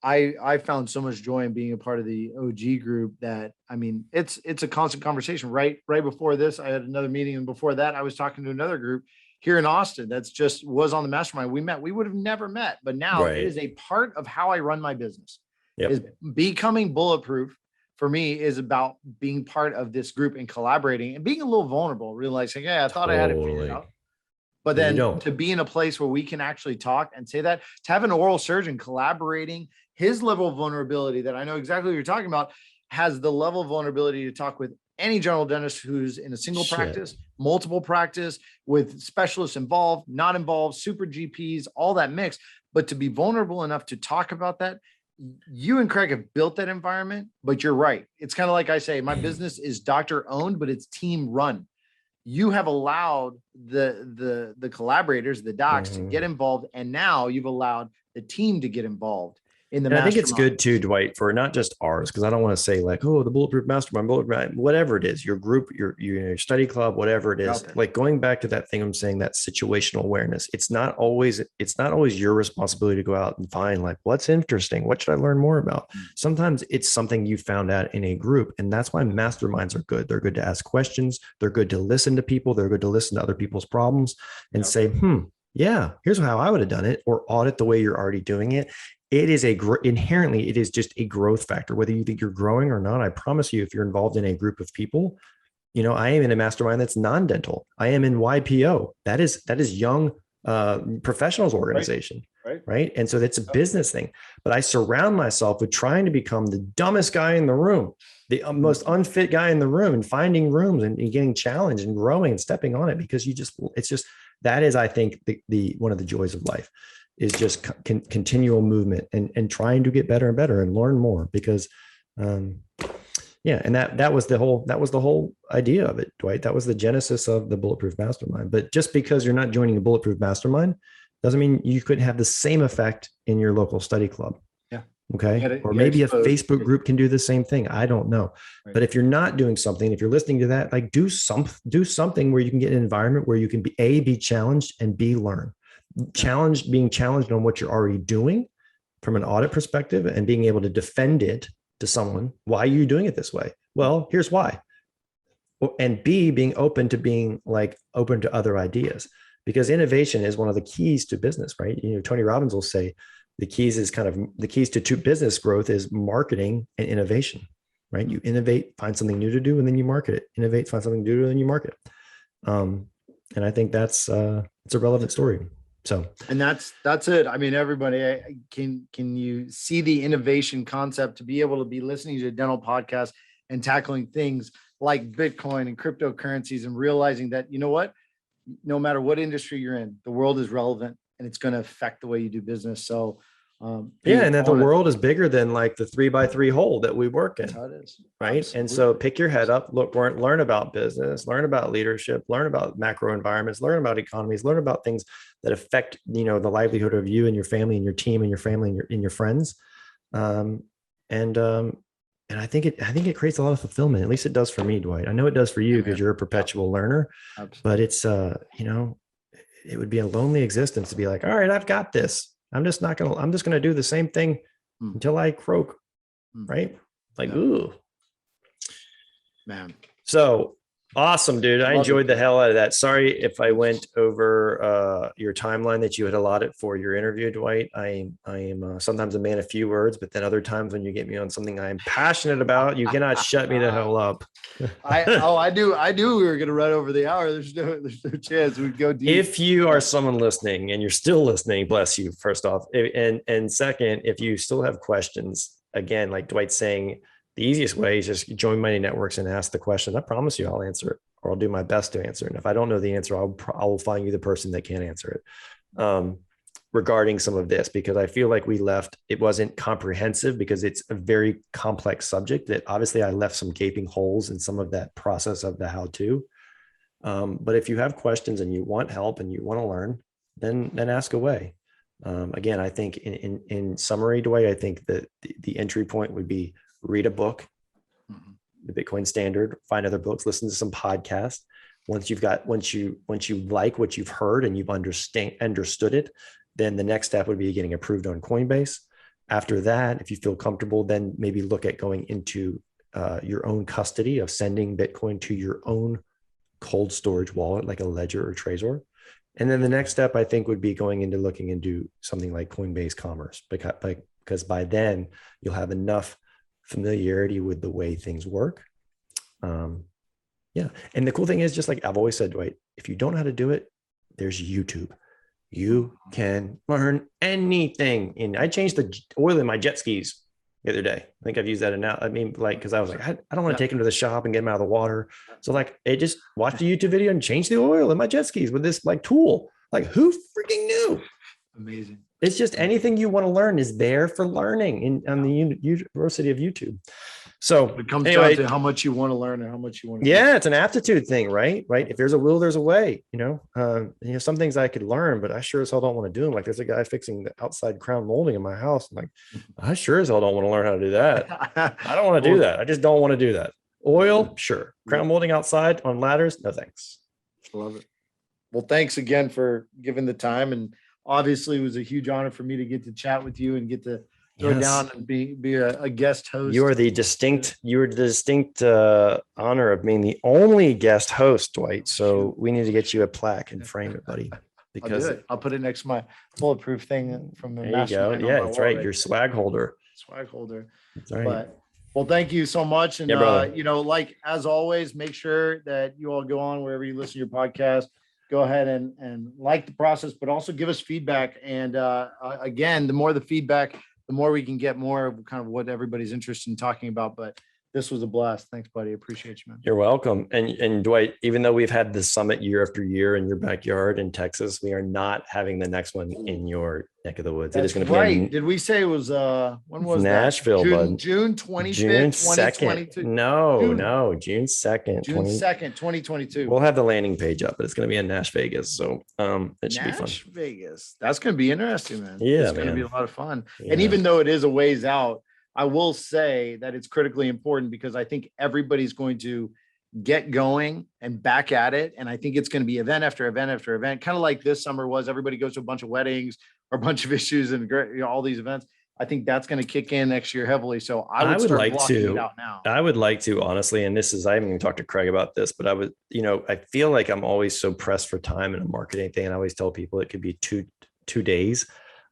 I found so much joy in being a part of the OG group that, I mean, it's a constant conversation. Right before this, I had another meeting, and before that, I was talking to another group here in Austin that's just was on the mastermind. We would have never met, but now it is a part of how I run my business. Is becoming Bulletproof for me is about being part of this group and collaborating and being a little vulnerable, realizing, hey, I thought I had it figured out. But then to be in a place where we can actually talk and say that, to have an oral surgeon collaborating, his level of vulnerability that I know exactly what you're talking about, has the level of vulnerability to talk with any general dentist who's in a single practice, multiple practice, with specialists involved, not involved, super GPs, all that mix. But to be vulnerable enough to talk about that, you and Craig have built that environment. But you're right. It's kind of like I say, my business is doctor owned, but it's team run. You have allowed the collaborators, the docs, to get involved, and now you've allowed the team to get involved in the. And I think it's good too, Dwight, for not just ours, because I don't want to say like, oh, the Bulletproof Mastermind, whatever it is, your group, your study club, whatever it is. Like going back to that thing I'm saying, that situational awareness. It's not always your responsibility to go out and find like, what's interesting, what should I learn more about? Sometimes it's something you found out in a group, and that's why masterminds are good. They're good to ask questions. They're good to listen to people. They're good to listen to other people's problems and say, yeah, here's how I would have done it, or audit the way you're already doing it. It is inherently, it is just a growth factor, whether you think you're growing or not. I promise you, if you're involved in a group of people, I am in a mastermind that's non-dental. I am in YPO. That is young professionals organization. Right. And so that's a business thing, but I surround myself with trying to become the dumbest guy in the room, the most unfit guy in the room, and finding rooms and getting challenged and growing and stepping on it, because that is, I think, the one of the joys of life is just continual movement and trying to get better and better and learn more, because and that was the whole idea of it, Dwight. That was the genesis of the Bulletproof Mastermind. But just because you're not joining a Bulletproof Mastermind doesn't mean you couldn't have the same effect in your local study club. Okay. Or maybe a Facebook group can do the same thing. I don't know. But if you're not doing something, if you're listening to that, like do something where you can get an environment where you can be challenged, and B, learn. Being challenged on what you're already doing from an audit perspective, and being able to defend it to someone. Why are you doing it this way? Well, here's why. And B, being open to other ideas, because innovation is one of the keys to business, right? Tony Robbins will say the keys to business growth is marketing and innovation, right? You innovate, find something new to do, and then you market it. Innovate, find something new to do, and then you market it. And I think that's it's a relevant story. So, and that's it. I mean, everybody, can you see the innovation concept to be able to be listening to a dental podcast and tackling things like Bitcoin and cryptocurrencies, and realizing that, no matter what industry you're in, the world is relevant and it's going to affect the way you do business. So, and that the world is bigger than like the 3x3 hole that we work in. That's how it is. Right. Absolutely. And so pick your head up, learn about business, learn about leadership, learn about macro environments, learn about economies, learn about things that affect, the livelihood of you and your family and your team and your family and your friends. And I think it creates a lot of fulfillment. At least it does for me, Dwight. I know it does for you, because you're a perpetual learner. Absolutely. But it's, it would be a lonely existence to be like, all right, I've got this. I'm just going to do the same thing until I croak. Right. Like, ooh, man. So awesome, dude. I enjoyed the hell out of that. Sorry if I went over your timeline that you had allotted for your interview, Dwight. I am sometimes a man of few words, but then other times when you get me on something I'm passionate about, you cannot shut me the hell up. I do. We were going to run over the hour. There's no chance we'd go deep. If you are someone listening and you're still listening, bless you, first off. And second, if you still have questions, again, like Dwight's saying, the easiest way is just join Mighty Networks and ask the question. I promise you I'll answer it, or I'll do my best to answer it. And if I don't know the answer, I'll find you the person that can answer it. regarding some of this, because I feel like it wasn't comprehensive because it's a very complex subject that obviously I left some gaping holes in some of that process of the how-to. But if you have questions and you want help and you want to learn, then ask away. Again, I think in summary, Dwight, I think that the entry point would be read a book, the Bitcoin Standard, find other books, listen to some podcasts. Once you like what you've heard and you've understood it, then the next step would be getting approved on Coinbase. After that, if you feel comfortable, then maybe look at going into your own custody of sending Bitcoin to your own cold storage wallet, like a Ledger or Trezor. And then the next step, I think, would be going into looking into something like Coinbase Commerce, because by then you'll have enough familiarity with the way things work. Yeah. And the cool thing is, just like I've always said, Dwight, if you don't know how to do it, there's YouTube. You can learn anything. And I changed the oil in my jet skis the other day. I think I've used that now. I mean, like, because I was like, I don't want to take them to the shop and get them out of the water. So like, I just watched a YouTube video and changed the oil in my jet skis with this like tool. Like, who freaking knew? Amazing. It's just anything you want to learn is there for learning on the University of YouTube. So it comes down to how much you want to learn and how much you want to. Yeah, it's an aptitude thing, right? If there's a will, there's a way. Some things I could learn, but I sure as hell don't want to do them. Like, there's a guy fixing the outside crown molding in my house. I'm like, I sure as hell don't want to learn how to do that. I don't want to do that. I just don't want to do that. Oil, sure. Crown molding outside on ladders, no thanks. Love it. Well, thanks again for giving the time, and obviously it was a huge honor for me to get to chat with you and get to go down and be a guest host. You are the distinct honor of being the only guest host, Dwight. So we need to get you a plaque and frame it, buddy. Because I'll put it next to my Bulletproof thing from the mastermind. Yeah, that's right. Your swag holder. That's right. Well, thank you so much. And like as always, make sure that you all go on wherever you listen to your podcast. Go ahead and like the process, but also give us feedback. And again, the more the feedback, the more we can get more of kind of what everybody's interested in talking about. But this was a blast. Thanks, buddy. Appreciate you, man. You're welcome. And Dwight, even though we've had this summit year after year in your backyard in Texas, we are not having the next one in your neck of the woods. That's it is going to be right. Did we say it was when was Nashville, that? June 25th, June 2022. No, June 2nd. June 2nd, 2022. We'll have the landing page up, but it's going to be in Nash Vegas. So it should be fun. Nash Vegas. That's going to be interesting, man. Yeah, it's going to be a lot of fun. Yeah. And even though it is a ways out, I will say that it's critically important because I think everybody's going to get going and back at it. And I think it's going to be event after event after event, kind of like this summer was. Everybody goes to a bunch of weddings or a bunch of issues and all these events. I think that's going to kick in next year heavily. So I would start blocking it out now. I would like to, honestly, and I haven't even talked to Craig about this, but I feel like I'm always so pressed for time in a marketing thing. And I always tell people it could be two days.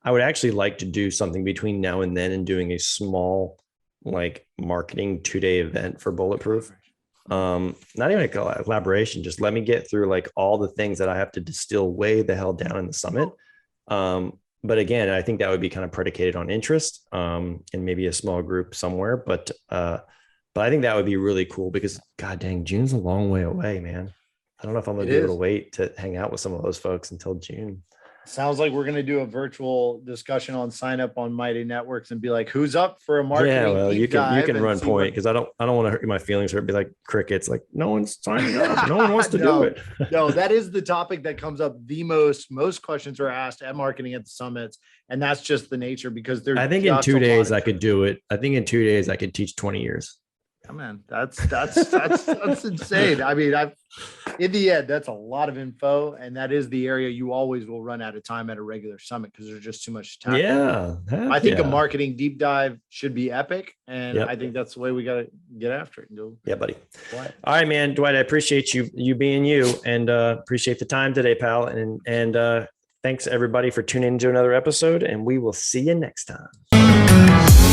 I would actually like to do something between now and then and doing a small like marketing 2-day event for Bulletproof. Not even a collaboration, just let me get through like all the things that I have to distill way the hell down in the summit. But again, I think that would be kind of predicated on interest and maybe a small group somewhere. But I think that would be really cool because God dang, June's a long way away, man. I don't know if I'm going to be able to wait to hang out with some of those folks until June. Sounds like we're going to do a virtual discussion on sign up on Mighty Networks and be like, who's up for a marketing? Yeah, well, you can run point because I don't want to hurt my feelings or be like crickets. Like no one's signing up. No one wants to do it. No, that is the topic that comes up the most. Most questions are asked at marketing at the summits, and that's just the nature because there's. I think in 2 days I could do it. I think in 2 days I could teach 20 years. Yeah, man, that's insane. I mean, in the end, that's a lot of info, and that is the area you always will run out of time at a regular summit because there's just too much time. Yeah, I think a marketing deep dive should be epic, and I think that's the way we got to get after it. Yeah, buddy. All right, man, Dwight, I appreciate you being you, and appreciate the time today, pal, and thanks everybody for tuning into another episode, and we will see you next time.